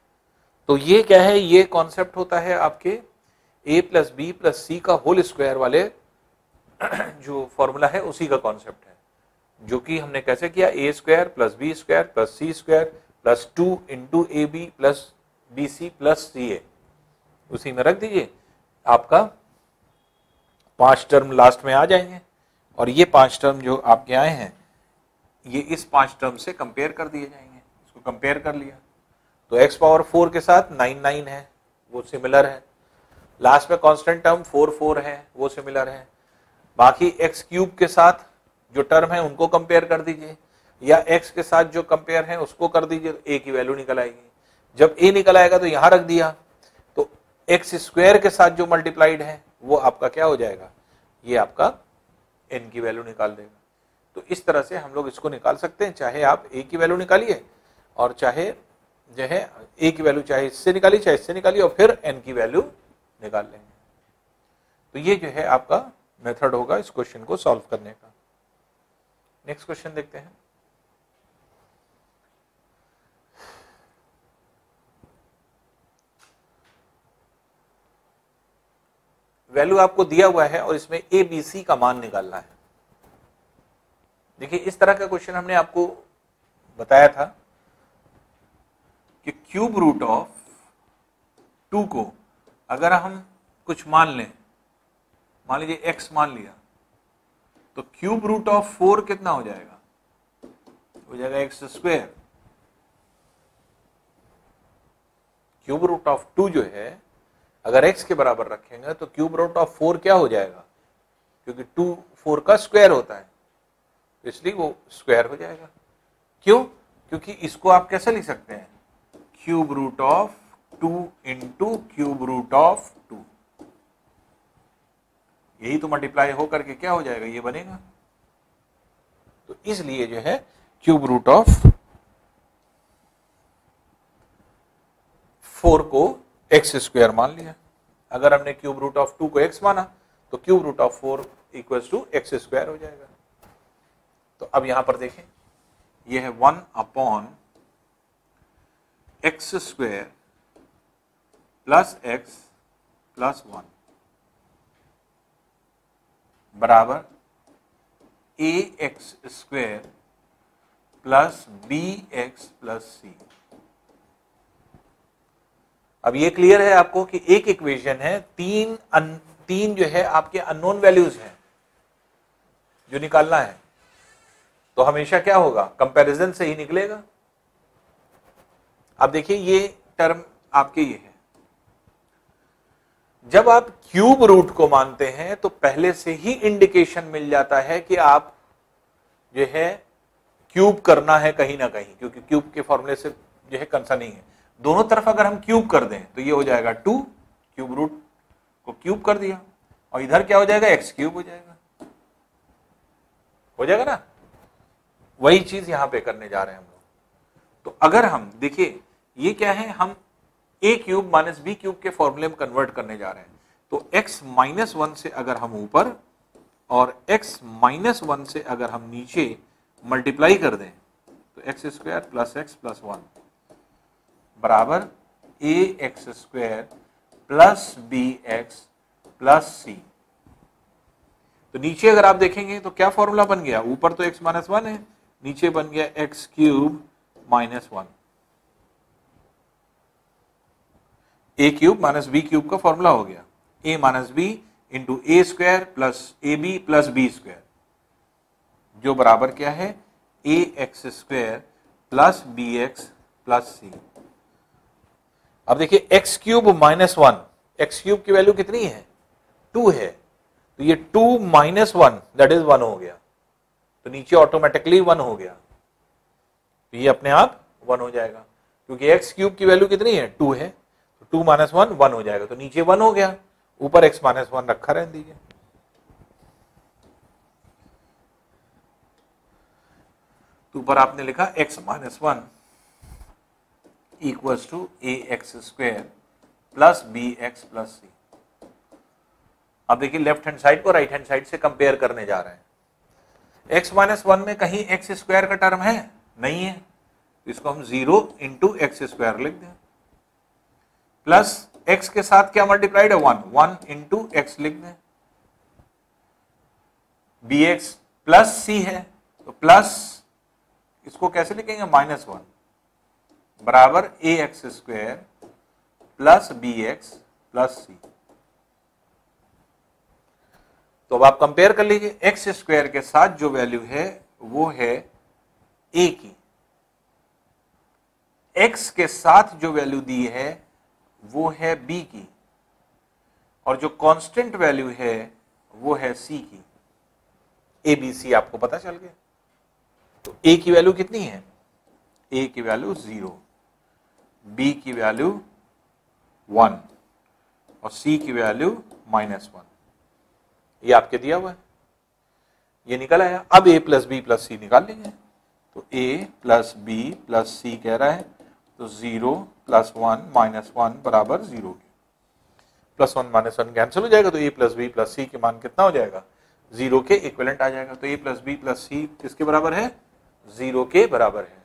तो ये क्या है, ये कॉन्सेप्ट होता है आपके a प्लस बी प्लस सी का होल स्क्वायर वाले जो फॉर्मूला है उसी का कॉन्सेप्ट है, जो कि हमने कैसे किया, a square plus B square plus C square plus 2 into A B plus B C plus C A, उसी में रख दीजिए, आपका 5 टर्म लास्ट में आ जाएंगे, और ये 5 टर्म जो आपके आए हैं ये इस 5 टर्म से कंपेयर कर दिए जाएंगे। इसको कंपेयर कर लिया तो x पावर 4 के साथ 9 9 है, वो सिमिलर है। लास्ट में कांस्टेंट टर्म 4 4 है, वो सिमिलर है। बाकी x क्यूब के साथ जो टर्म है उनको कंपेयर कर दीजिए, या x के साथ जो कंपेयर है उसको कर दीजिए, तो a की वैल्यू निकल आएगी। जब a निकल आएगा तो यहां रख दिया, तो x स्क्वायर के साथ जो मल्टीप्लाइड है वो आपका क्या हो जाएगा, ये आपका n की वैल्यू निकाल देगा। तो इस तरह से हम लोग इसको निकाल सकते हैं, चाहे आप a की वैल्यू निकालिए और चाहे जो है a की वैल्यू चाहे इससे निकालिए चाहे इससे निकालिए, और फिर n की वैल्यू निकाल लेंगे। तो ये जो है आपका मेथड होगा इस क्वेश्चन को सॉल्व करने का। नेक्स्ट क्वेश्चन देखते हैं। वैल्यू आपको दिया हुआ है और इसमें ए बी सी का मान निकालना है। देखिए इस तरह का क्वेश्चन हमने आपको बताया था कि क्यूब रूट ऑफ 2 को अगर हम कुछ मान लें, मान लीजिए x मान लिया, तो क्यूब रूट ऑफ 4 कितना हो जाएगा? हो जाएगा X square. Cube root of 2 जो है अगर x के बराबर रखेंगे तो क्यूब रूट ऑफ 4 क्या हो जाएगा? क्योंकि 2 4 का स्क्वायर होता है, इसलिए वो स्क्वायर हो जाएगा। क्यों? क्योंकि इसको आप कैसे लिख सकते हैं? Cube root of 2 into cube root of 2, यही तो मल्टीप्लाई होकर के क्या हो जाएगा? ये बनेगा। तो इसलिए जो है क्यूब रूट ऑफ 4 को एक्स स्क्वायर मान लिया। अगर हमने क्यूब रूट ऑफ 2 को x माना तो cube root of 4 equals to X square हो जाएगा। तो अब यहां पर देखें, यह है 1 upon X square plus X plus 1 बराबर ए x square plus B x plus सी। अब ये क्लियर है आपको कि एक इक्वेशन है, तीन जो है आपके अननोन वैल्यूज हैं जो निकालना है, तो हमेशा क्या होगा? कंपैरिजन से ही निकलेगा। अब देखिए ये टर्म आपके ये है, जब आप क्यूब रूट को मानते हैं तो पहले से ही इंडिकेशन मिल जाता है कि आप जो है क्यूब करना है कहीं ना कहीं, क्योंकि क्यूब के फॉर्मूले से जो है कंसर्न नहीं है। दोनों तरफ अगर हम क्यूब कर दें तो ये हो जाएगा 2, क्यूब रूट को क्यूब कर दिया, और इधर क्या हो जाएगा? एक्स क्यूब हो जाएगा ना। वही चीज यहां पे करने जा रहे हैं हम लोग। तो अगर हम देखिए ये क्या है, हम ए क्यूब माइनस बी क्यूब के फॉर्मूले में कन्वर्ट करने जा रहे हैं। तो x माइनस 1 से अगर हम ऊपर और x माइनस 1 से अगर हम नीचे मल्टीप्लाई कर दें तो X square plus X plus 1 बराबर ए x square plus B x plus सी। तो नीचे अगर आप देखेंगे तो क्या फॉर्मूला बन गया? ऊपर तो x माइनस 1 है, नीचे बन गया x cube minus 1। A cube minus B cube का फॉर्मूला हो गया a minus B into A square plus A B plus B square, जो बराबर क्या है? ए x square plus B x plus सी। अब देखिए x cube minus 1, x cube की वैल्यू कितनी है? 2 है, तो ये 2 माइनस 1 दैट इज 1 हो गया, तो नीचे ऑटोमेटिकली 1 हो गया, तो ये अपने आप 1 हो जाएगा, क्योंकि एक्स क्यूब की वैल्यू कितनी है? 2 है, तो 2 माइनस 1 1 हो जाएगा, तो नीचे 1 हो गया, ऊपर x माइनस 1 रखा रहने दीजिए। तो ऊपर आपने लिखा x minus 1 equals to a x square plus B x plus सी। अब देखिए लेफ्ट हैंड साइड को राइट हैंड साइड से कंपेयर करने जा रहे हैं। x माइनस 1 में कहीं एक्स स्क्वायर का टर्म है? नहीं है, तो इसको हम 0 इंटू एक्स स्क्वायर लिख दें, प्लस x के साथ क्या मल्टीप्लाइड है? 1 इंटू एक्स लिख दें, बी एक्स प्लस सी है, तो प्लस इसको कैसे लिखेंगे? माइनस 1 बराबर ए x square plus B x plus सी। तो अब आप कंपेयर कर लीजिए, एक्स स्क्वायर के साथ जो वैल्यू है वो है ए की, एक्स के साथ जो वैल्यू दी है वो है बी की, और जो कांस्टेंट वैल्यू है वो है सी की। ए बी सी आपको पता चल गया। तो ए की वैल्यू कितनी है? ए की वैल्यू 0, बी की वैल्यू 1 और सी की वैल्यू माइनस 1। ये आपके दिया हुआ है, ये निकल आया। अब ए प्लस बी प्लस सी निकाल लेंगे। तो ए प्लस बी प्लस सी कह रहा है, तो 0 प्लस 1 माइनस 1 बराबर 0 के, प्लस 1 माइनस 1 कैंसिल हो जाएगा, तो a प्लस बी प्लस सी के मान कितना हो जाएगा, 0 के इक्विवेलेंट आ जाएगा। तो a प्लस बी प्लस सी किसके बराबर है, 0 के बराबर है,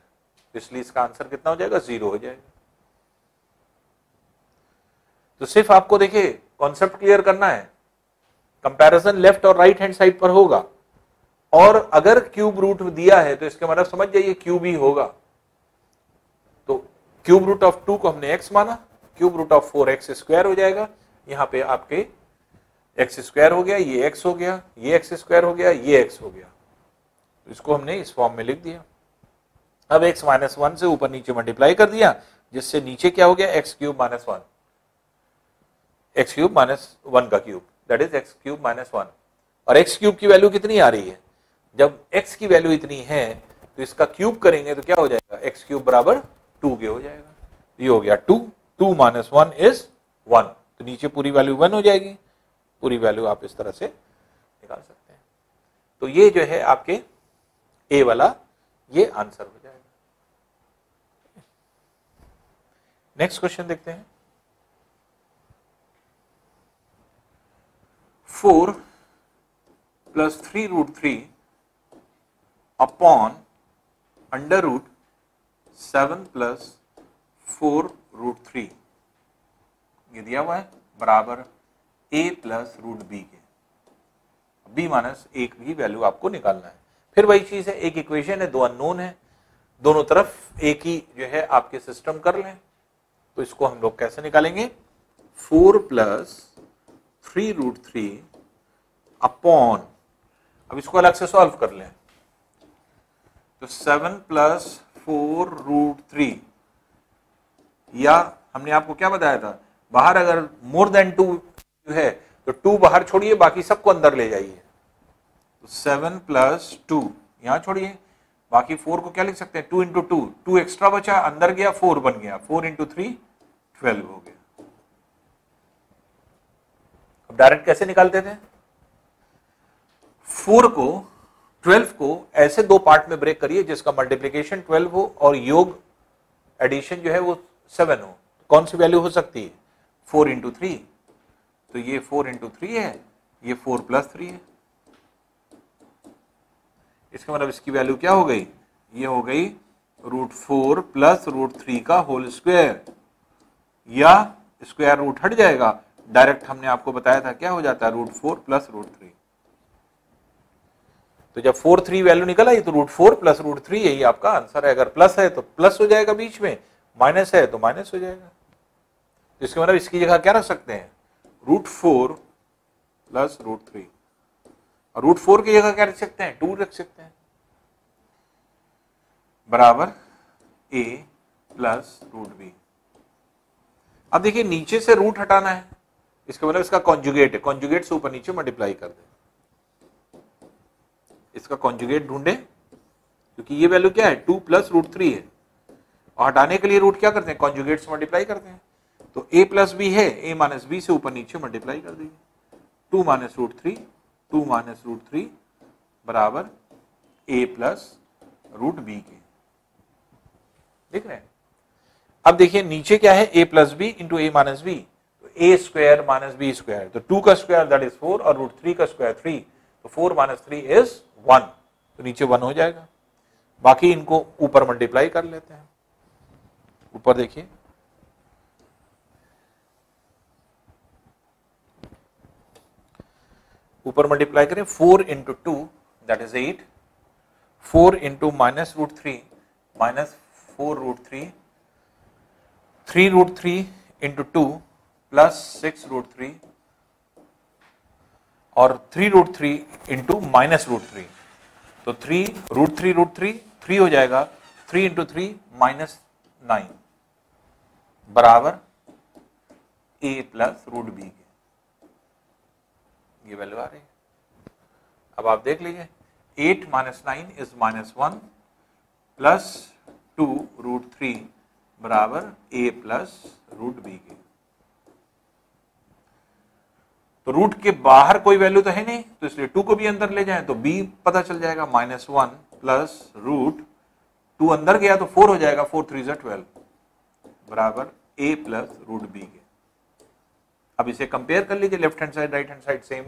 इसलिए इसका आंसर कितना हो जाएगा, 0 हो जाएगा। तो सिर्फ आपको देखिए कॉन्सेप्ट क्लियर करना है, कंपैरिजन लेफ्ट और राइट हैंड साइड पर होगा, और अगर क्यूब रूट दिया है तो इसके मतलब समझ जाइए क्यूब ही होगा। तो क्यूब रूट ऑफ 2 को हमने x माना, cube root of 4x square हो जाएगा, यहाँ पे आपके x स्क्वायर हो गया, ये x हो गया, ये x स्क्वायर हो गया, ये x हो गया, तो इसको हमने इस फॉर्म में लिख दिया। अब x माइनस 1 से ऊपर नीचे मल्टीप्लाई कर दिया, जिससे नीचे क्या हो गया, x cube minus 1, x cube minus 1 का cube, that is x cube minus 1। और x क्यूब की वैल्यू कितनी आ रही है, जब x की वैल्यू इतनी है तो इसका क्यूब करेंगे तो क्या हो जाएगा, x क्यूब बराबर 2 के हो जाएगा, ये हो गया 2, 2 माइनस 1 इज 1, तो नीचे पूरी वैल्यू 1 हो जाएगी, पूरी वैल्यू आप इस तरह से निकाल सकते हैं। तो ये जो है आपके ए वाला ये आंसर हो जाएगा। नेक्स्ट क्वेश्चन देखते हैं। 4 plus 3 root 3 upon under root 7 plus 4 root 3 ये दिया हुआ है बराबर a प्लस रूट बी के, b माइनस a की वैल्यू आपको निकालना है। फिर वही चीज है, एक इक्वेशन है, दो अननोन है, दोनों तरफ एक ही जो है आपके सिस्टम कर लें, तो इसको हम लोग कैसे निकालेंगे, 4 प्लस 3 रूट 3 अपॉन, अब इसको अलग से सॉल्व कर लें, तो 7 प्लस 4 रूट 3, या हमने आपको क्या बताया था, बाहर अगर मोर देन 2 है तो 2 बाहर छोड़िए, बाकी सबको अंदर ले जाइए, तो 7 प्लस 2 यहां छोड़िए, बाकी 4 को क्या लिख सकते हैं, 2 इंटू 2, 2 एक्स्ट्रा बचा, अंदर गया 4 बन गया, 4 इंटू 3 12 हो गया। अब डायरेक्ट कैसे निकालते थे, 4 को 12 को ऐसे दो पार्ट में ब्रेक करिए जिसका मल्टीप्लीकेशन 12 हो और योग एडिशन जो है वो 7 हो, कौन सी वैल्यू हो सकती है, 4 इंटू 3, तो ये 4 इंटू 3 है, ये 4 प्लस 3 है, इसका मतलब इसकी वैल्यू क्या हो गई, ये हो गई रूट 4 प्लस रूट 3 का होल स्क्वायर, या स्क्वायर रूट हट जाएगा, डायरेक्ट हमने आपको बताया था क्या हो जाता है, रूट 4 प्लस रूट 3। तो जब 4 3 वैल्यू निकल आई तो रूट 4 प्लस रूट 3 यही आपका आंसर है, अगर प्लस है तो प्लस हो जाएगा बीच में, माइनस है तो माइनस हो जाएगा, तो इसके मतलब इसकी जगह क्या रख सकते हैं, रूट 4 प्लस रूट 3, और रूट 4 की जगह क्या रख सकते हैं, 2 रख सकते हैं, बराबर a प्लस रूट बी। अब देखिए नीचे से रूट हटाना है, इसका मतलब इसका कॉन्जुगेट है, कॉन्जुगेट से ऊपर नीचे मल्टीप्लाई कर दे, इसका कॉन्जुगेट ढूंढे, क्योंकि ये वैल्यू क्या है, 2 प्लस रूट 3 है, और हटाने के लिए रूट क्या करते हैं, कॉन्जुगेट से मल्टीप्लाई करते हैं, तो a प्लस बी है, a माइनस बी से ऊपर नीचे मल्टीप्लाई कर दीजिए, 2 माइनस रूट 3, 2 माइनस रूट 3 बराबर a प्लस रूट बी के, देख रहे हैं। अब देखिए नीचे क्या है, a plus B into A minus B, तो a square minus B square, तो 2 का स्क्वायर दैट इज 4 और रूट 3 का स्क्वायर 3, तो 4 माइनस 3 इज 1, तो नीचे 1 हो जाएगा, बाकी इनको ऊपर मल्टीप्लाई कर लेते हैं। ऊपर देखिए ऊपर मल्टीप्लाई करें, 4 into 2 that is 8, 4 into minus root 3 minus 4 root 3, 3 root 3 into 2 plus 6 root 3, और 3 रूट 3 इंटू माइनस रूट 3, तो 3 रूट 3 रूट 3 3 हो जाएगा, 3 इंटू 3 माइनस 9 बराबर a प्लस रूट बी के, ये वैल्यू आ रही है। अब आप देख लीजिए 8 minus 9 is minus 1 plus 2 root 3 बराबर a प्लस रूट बी के, तो रूट के बाहर कोई वैल्यू तो है नहीं, तो इसलिए 2 को भी अंदर ले जाएं तो b पता चल जाएगा, माइनस 1 प्लस रूट 2 अंदर गया तो 4 हो जाएगा, 4 3 12 बराबर a प्लस रूट बी के। अब इसे कंपेयर कर लीजिए, left hand side right hand side same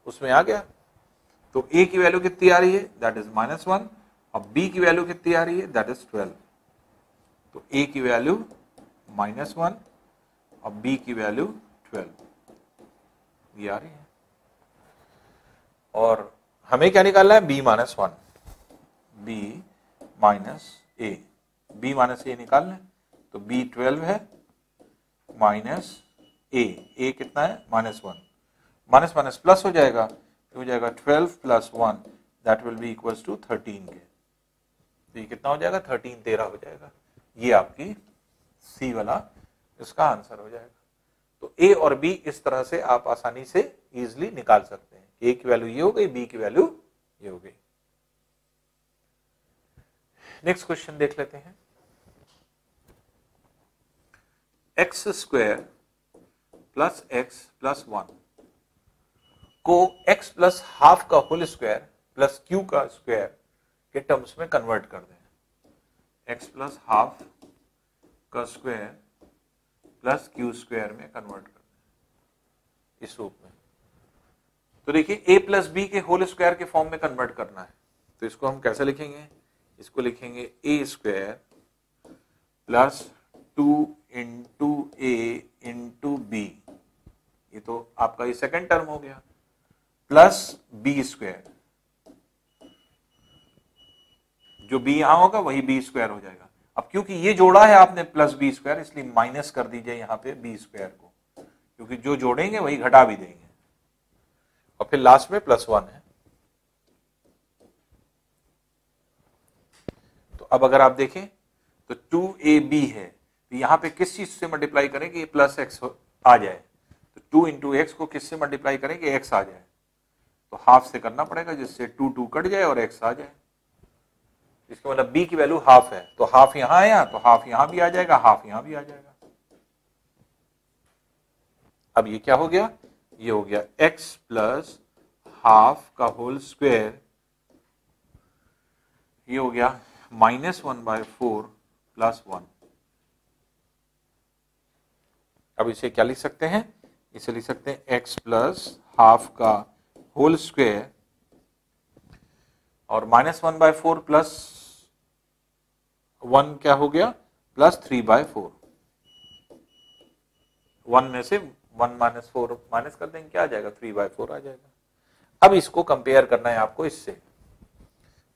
उसमें आ गया। तो a की वैल्यू कितनी आ रही है, दैट इज -1, और b की वैल्यू कितनी आ रही है, दैट इज 12। तो a की वैल्यू -1 और b की वैल्यू 12 ये आ रही है। और हमें क्या निकालना है, b -1, b माइनस a निकालना है। तो b 12 है माइनस a कितना है, -1, माइनस माइनस प्लस हो जाएगा, तो हो जाएगा 12 + 1 that will be equals to 13 के। तो ये कितना हो जाएगा, 13 13 हो जाएगा। ये आपकी सी वाला इसका आंसर हो जाएगा। तो ए और बी इस तरह से आप आसानी से इजीली निकाल सकते हैं। ए की वैल्यू ये हो गई, बी की वैल्यू ये हो गई। नेक्स्ट क्वेश्चन देख लेते हैं। x² + x + 1 को x + हाफ का होल स्क्वायर प्लस q का स्क्वायर के टर्म्स में कन्वर्ट कर दें। x + हाफ का स्क्वायर प्लस q स्क्वायर में कन्वर्ट कर दें इस रूप में। तो देखिए a + b के होल स्क्वायर के फॉर्म में कन्वर्ट करना है, तो इसको हम कैसे लिखेंगे, इसको लिखेंगे a² + 2 × a × b, ये तो आपका ये सेकंड टर्म हो गया, प्लस b², जो b यहां होगा वही b² हो जाएगा। अब क्योंकि ये जोड़ा है आपने +b², इसलिए माइनस कर दीजिए यहां पे b² को, क्योंकि जो जोड़ेंगे वही घटा भी देंगे। और फिर लास्ट में +1 है। तो अब अगर आप देखें तो 2ab है, तो यहां पे किस चीज से मल्टीप्लाई करें कि +x आ जाए, तो 2 × x को किससे मल्टीप्लाई करें कि x आ जाए, तो हाफ से करना पड़ेगा, जिससे 2 2 कट जाए और x आ जाए। इसका मतलब b की वैल्यू हाफ है, तो हाफ यहां आया तो हाफ यहां भी आ जाएगा, हाफ यहां भी आ जाएगा। अब ये क्या हो गया, ये हो गया x + हाफ का होल स्क्वायर, ये हो गया -1/4 + 1। अब इसे क्या लिख सकते हैं, इसे लिख सकते हैं x + हाफ का होल स्क्वायर और -1/4 + 1 क्या हो गया, +3/4। 1 में से 1 - 4 माइनस कर देंगे, क्या आ जाएगा, 3/4 आ जाएगा। अब इसको कंपेयर करना है आपको इससे,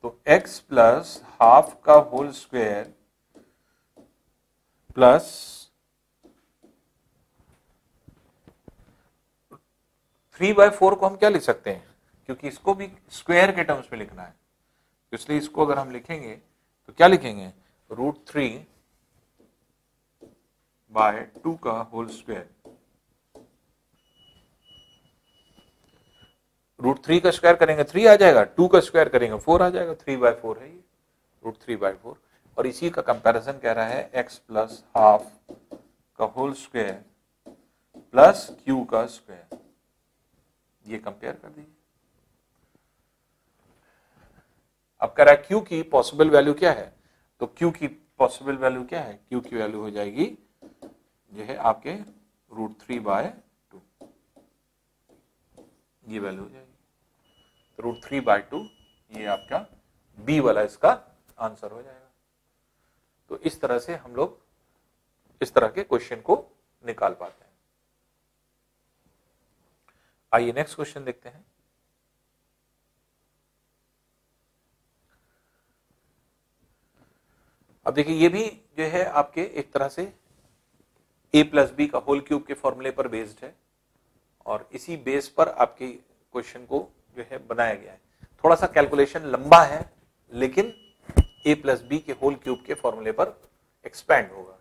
तो x + हाफ का होल स्क्वायर प्लस 3/4 को हम क्या लिख सकते हैं, क्योंकि इसको भी स्क्वायर के टर्म्स में लिखना है, तो इसलिए इसको अगर हम लिखेंगे तो क्या लिखेंगे, √3/2 का होल स्क्वायर। √3 का स्क्वायर करेंगे 3 आ जाएगा, 2 का स्क्वायर करेंगे 4 आ जाएगा, 3/4 है ये, √3/4। और इसी का कंपैरिजन कह रहा है x + हाफ का होल स्क्वायर प्लस q का स्क्वायर, ये कंपेयर कर दीजिए। अब कह रहा है q की पॉसिबल वैल्यू क्या है, तो q की पॉसिबल वैल्यू क्या है, q की वैल्यू हो जाएगी ये है आपके √3/2, ये वैल्यू हो जाएगी। तो √3/2 ये आपका बी वाला इसका आंसर हो जाएगा। तो इस तरह से हम लोग इस तरह के क्वेश्चन को निकाल पाते हैं। आइए नेक्स्ट क्वेश्चन देखते हैं। अब देखिए ये भी जो है आपके एक तरह से a + b का होल क्यूब के फॉर्मूले पर बेस्ड है, और इसी बेस पर आपके क्वेश्चन को जो है बनाया गया है। थोड़ा सा कैलकुलेशन लंबा है, लेकिन a + b के होल क्यूब के फॉर्मूले पर एक्सपैंड होगा।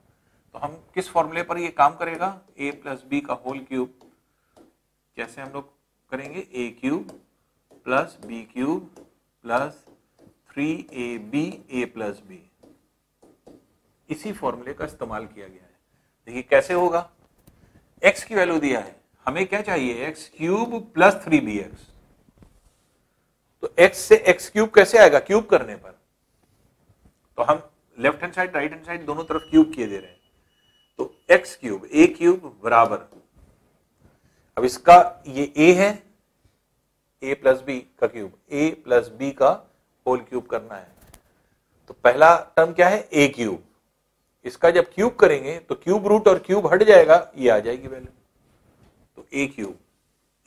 तो हम किस फॉर्मूले पर ये काम करेगा, a + b का होल क्यूब कैसे हम लोग करेंगे, a³ + b³ + 3ab a + b, इसी फॉर्मूले का इस्तेमाल किया गया है। देखिए कैसे होगा, x की वैल्यू दिया है, हमें क्या चाहिए, x³ + 3bx, तो x से x³ कैसे आएगा, क्यूब करने पर, तो हम left hand side right hand side दोनों तरफ क्यूब किए दे रहे हैं, तो x³ a³ बराबर अब इसका ये a है, a प्लस बी का क्यूब, a प्लस बी का होल क्यूब करना है। तो पहला टर्म क्या है, a क्यूब। इसका जब क्यूब करेंगे तो क्यूब रूट और क्यूब हट जाएगा, ये आ जाएगी वैल्यू। तो a cube,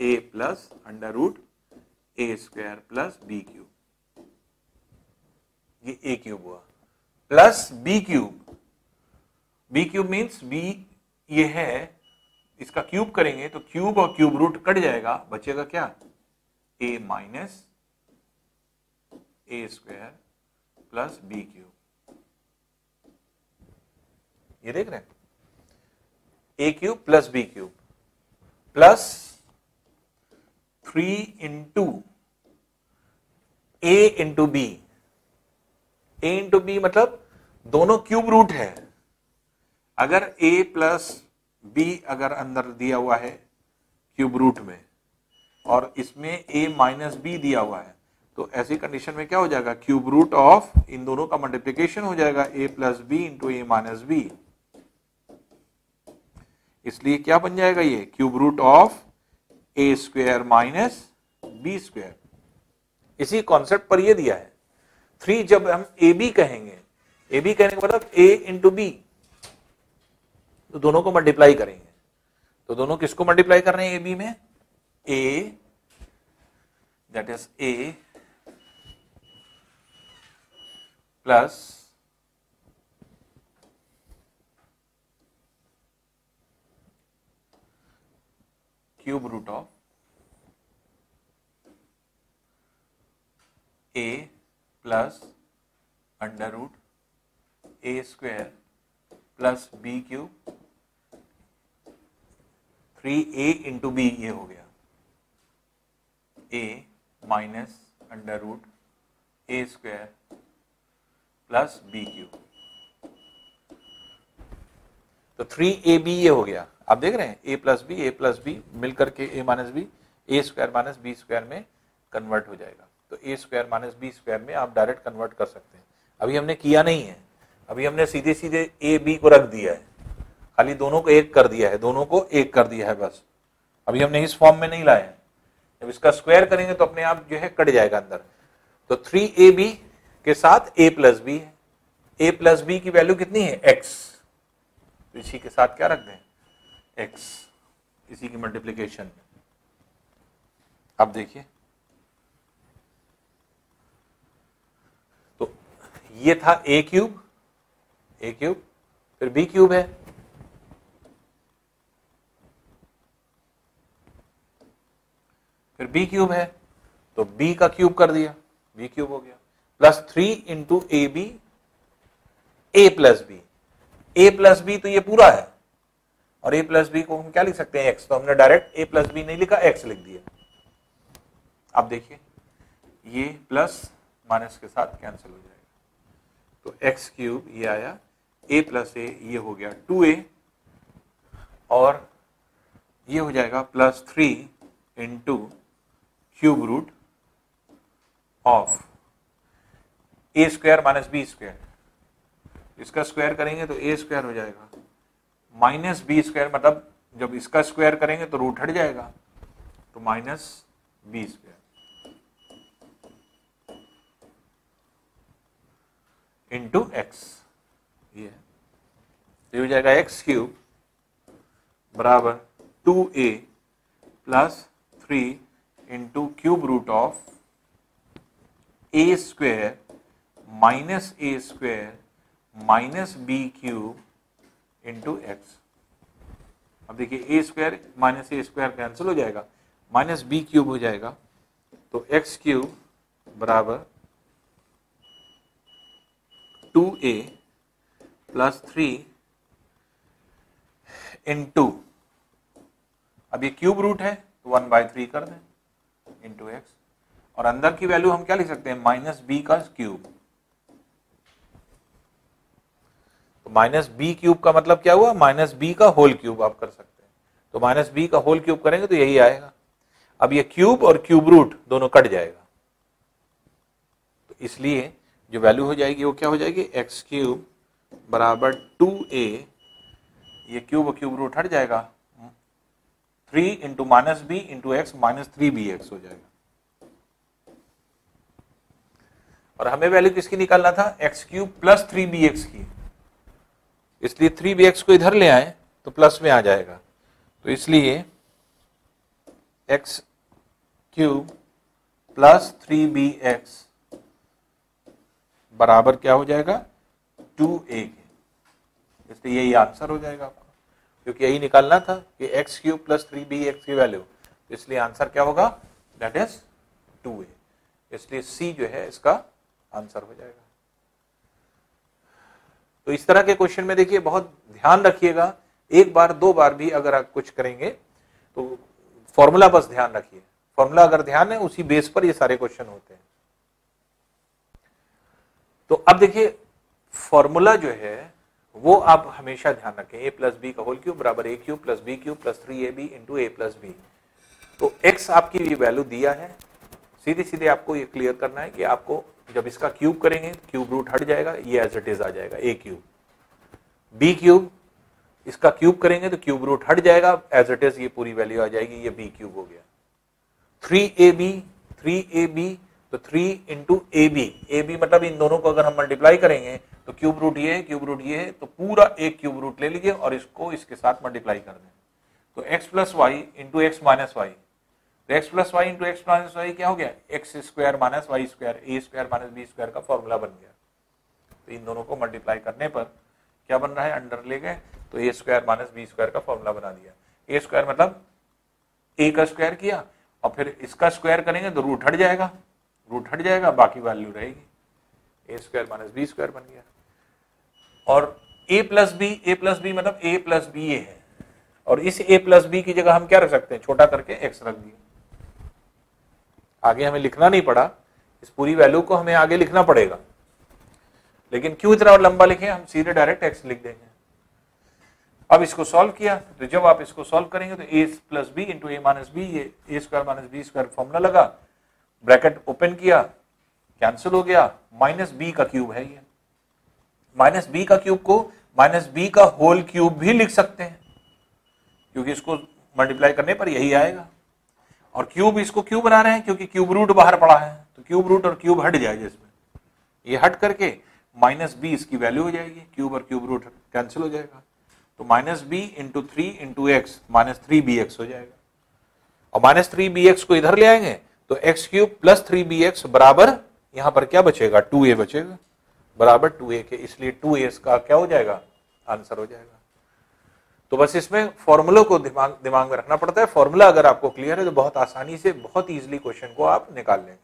a plus under root a square plus B cube, ये a क्यूब हुआ, plus b cube. b cube means b ये है, इसका क्यूब करेंगे तो क्यूब और क्यूब रूट कट जाएगा, बचेगा क्या, a minus a square plus B cube. ये देख रहे हैं, a cube plus B cube plus 3 into a into B. a into B मतलब दोनों क्यूब रूट है। अगर a प्लस बी अगर अंदर दिया हुआ है क्यूब रूट में और इसमें a माइनस बी दिया हुआ है, तो ऐसी कंडीशन में क्या हो जाएगा, क्यूब रूट ऑफ इन दोनों का मल्टीप्लीकेशन हो जाएगा, a plus B into A minus B. इसलिए क्या बन जाएगा, ये cube root of A square minus B square. इसी कॉन्सेप्ट पर ये दिया है। 3 जब हम ए बी कहेंगे, ए बी कहने का मतलब a इंटू बी, तो दोनों को मल्टीप्लाई करेंगे। तो दोनों किसको मल्टीप्लाई कर रहे हैं ए बी में, a that is a plus cube root of a plus under root a square plus B cube, 3a into B, ये हो गया a minus under root a square plus B cube. तो 3ab ये हो गया। आप देख रहे हैं a प्लस बी मिलकर के a minus B, A square minus B square में कन्वर्ट हो जाएगा। तो a square minus B square में आप डायरेक्ट कन्वर्ट कर सकते हैं। अभी हमने किया नहीं है, अभी हमने सीधे सीधे a b को रख दिया है, खाली दोनों को एक कर दिया है, दोनों को एक कर दिया है बस। अभी हमने इस फॉर्म में नहीं लाया है। जब इसका स्क्वायर करेंगे तो अपने आप जो है कट जाएगा अंदर। तो 3ab के साथ a प्लस बी है, a प्लस बी की वैल्यू कितनी है, x। तो इसी के साथ क्या रख दें, x, इसी की मल्टीप्लीकेशन। अब देखिए, तो ये था a क्यूब, फिर b क्यूब है, फिर b क्यूब है, तो b का क्यूब कर दिया, b क्यूब हो गया, plus 3 into A B, a plus B, a plus B तो ये पूरा है, और a प्लस बी को हम क्या लिख सकते हैं, x। तो हमने डायरेक्ट a प्लस बी नहीं लिखा, x लिख दिया। अब देखिए, ये प्लस माइनस के साथ कैंसिल हो जाएगा, तो x क्यूब ये आया, a प्लस ए ये हो गया 2a, और ये हो जाएगा plus 3 into cube root of A square minus B square. इसका स्क्वायर करेंगे तो ए स्क्वायर हो जाएगा, माइनस बी स्क्वायर मतलब जब इसका स्क्वायर करेंगे तो रूट हट जाएगा, तो minus B square into X. ये हो जाएगा एक्स क्यूब बराबर 2a plus 3 into cube root of A square minus A square minus B cube into X. अब देखिए, A square minus A square cancel हो जाएगा, माइनस बी क्यूब हो जाएगा, तो एक्स क्यूब बराबर 2a प्लस 3 इंटू, अब ये क्यूब रूट है तो 1/3 कर दें इंटू एक्स, और अंदर की वैल्यू हम क्या लिख सकते हैं, माइनस बी का क्यूब। तो माइनस बी क्यूब का मतलब क्या हुआ, माइनस बी का होल क्यूब आप कर सकते हैं। तो माइनस बी का होल क्यूब करेंगे तो यही आएगा। अब ये क्यूब और क्यूब रूट दोनों कट जाएगा, तो इसलिए जो वैल्यू हो जाएगी वो क्या हो जाएगी, एक्स क्यूब बराबर 2a, ये क्यूब और क्यूब रूट हट जाएगा, 3 into minus B into x minus 3bx हो जाएगा। और हमें वैल्यू किसकी निकालना था, एक्स क्यूब प्लस 3bx की, इसलिए 3bx को इधर ले आए तो प्लस में आ जाएगा, तो इसलिए एक्स क्यूब प्लस 3bx बराबर क्या हो जाएगा, 2a के, इसलिए यही आंसर हो जाएगा आपका, क्योंकि यही निकालना था कि एक्स क्यूब प्लस 3bx की वैल्यू, इसलिए आंसर क्या होगा, दैट इज 2a, इसलिए सी जो है इसका आंसर हो जाएगा। तो इस तरह के क्वेश्चन में देखिए बहुत ध्यान रखिएगा, एक बार दो बार भी अगर आप कुछ करेंगे तो फॉर्मूला बस ध्यान रखिए, फॉर्मूला अगर ध्यान है उसी बेस पर ये सारे क्वेश्चन होते हैं। तो अब देखिए फॉर्मूला जो है वो आप हमेशा ध्यान रखें, a प्लस बी का होल क्यूब बराबर a cube plus B cube plus 3ab into a plus B. तो x आपकी ये वैल्यू दिया है, सीधे सीधे आपको ये क्लियर करना है कि आपको जब इसका क्यूब करेंगे क्यूब रूट हट जाएगा, ये एज इट इज आ जाएगा a क्यूब, b क्यूब इसका क्यूब करेंगे तो क्यूब रूट हट जाएगा, एज इट इज ये पूरी वैल्यू आ जाएगी, ये b क्यूब हो गया। 3ab तो 3 इंटू ab मतलब इन दोनों को अगर हम मल्टीप्लाई करेंगे तो क्यूब रूट ये है, क्यूब रूट ये है, तो पूरा एक क्यूब रूट ले लीजिए और इसको इसके साथ मल्टीप्लाई कर दें, तो x plus y into x minus y, तो x plus y into x minus y क्या हो गया, x square minus y square, a square minus B square का फॉर्मूला बन गया। तो इन दोनों को मल्टीप्लाई करने पर क्या बन रहा है, अंडर ले गए तो ए स्क्वायर माइनस बी स्क्वायर का फॉर्मूला बना दिया। ए स्क्वायर मतलब ए का स्क्वायर किया और फिर इसका स्क्वायर करेंगे तो रूट हट जाएगा, रूट हट जाएगा, बाकी वैल्यू रहेगी, ए स्क्वायर माइनस बी स्क्वायर बन गया। और a प्लस बी मतलब a प्लस बी ये है, और इस a प्लस बी की जगह हम क्या रख सकते हैं, छोटा करके x रख दिए, आगे हमें लिखना नहीं पड़ा, इस पूरी वैल्यू को हमें आगे लिखना पड़ेगा, लेकिन क्यों इतना लंबा लिखे, हम सीधे डायरेक्ट x लिख देंगे। अब इसको सॉल्व किया, तो जब आप इसको सॉल्व करेंगे तो a plus B into A minus b, ये a square minus B square formula लगा, ब्रैकेट ओपन किया, कैंसिल हो गया, माइनस बी का क्यूब है ये, माइनस बी का क्यूब को माइनस बी का होल क्यूब भी लिख सकते हैं, क्योंकि इसको मल्टीप्लाई करने पर यही आएगा, और क्यूब इसको क्यों बना रहे हैं, क्योंकि क्यूब रूट बाहर पड़ा है, तो क्यूब रूट और क्यूब हट जाएगा, इसमें ये हट करके माइनस बी इसकी वैल्यू हो जाएगी, क्यूब और क्यूब रूट कैंसिल हो जाएगा, तो minus B into 3 into x minus 3bx हो जाएगा, और माइनस 3bx को इधर ले आएंगे तो एक्स क्यूब प्लस 3bx बराबर यहां पर क्या बचेगा, 2a बचेगा, बराबर 2a के, इसलिए 2a का क्या हो जाएगा, आंसर हो जाएगा। तो बस इसमें फॉर्मूलों को दिमाग में रखना पड़ता है, फॉर्मूला अगर आपको क्लियर है तो बहुत आसानी से बहुत इजीली क्वेश्चन को आप निकाल लेंगे।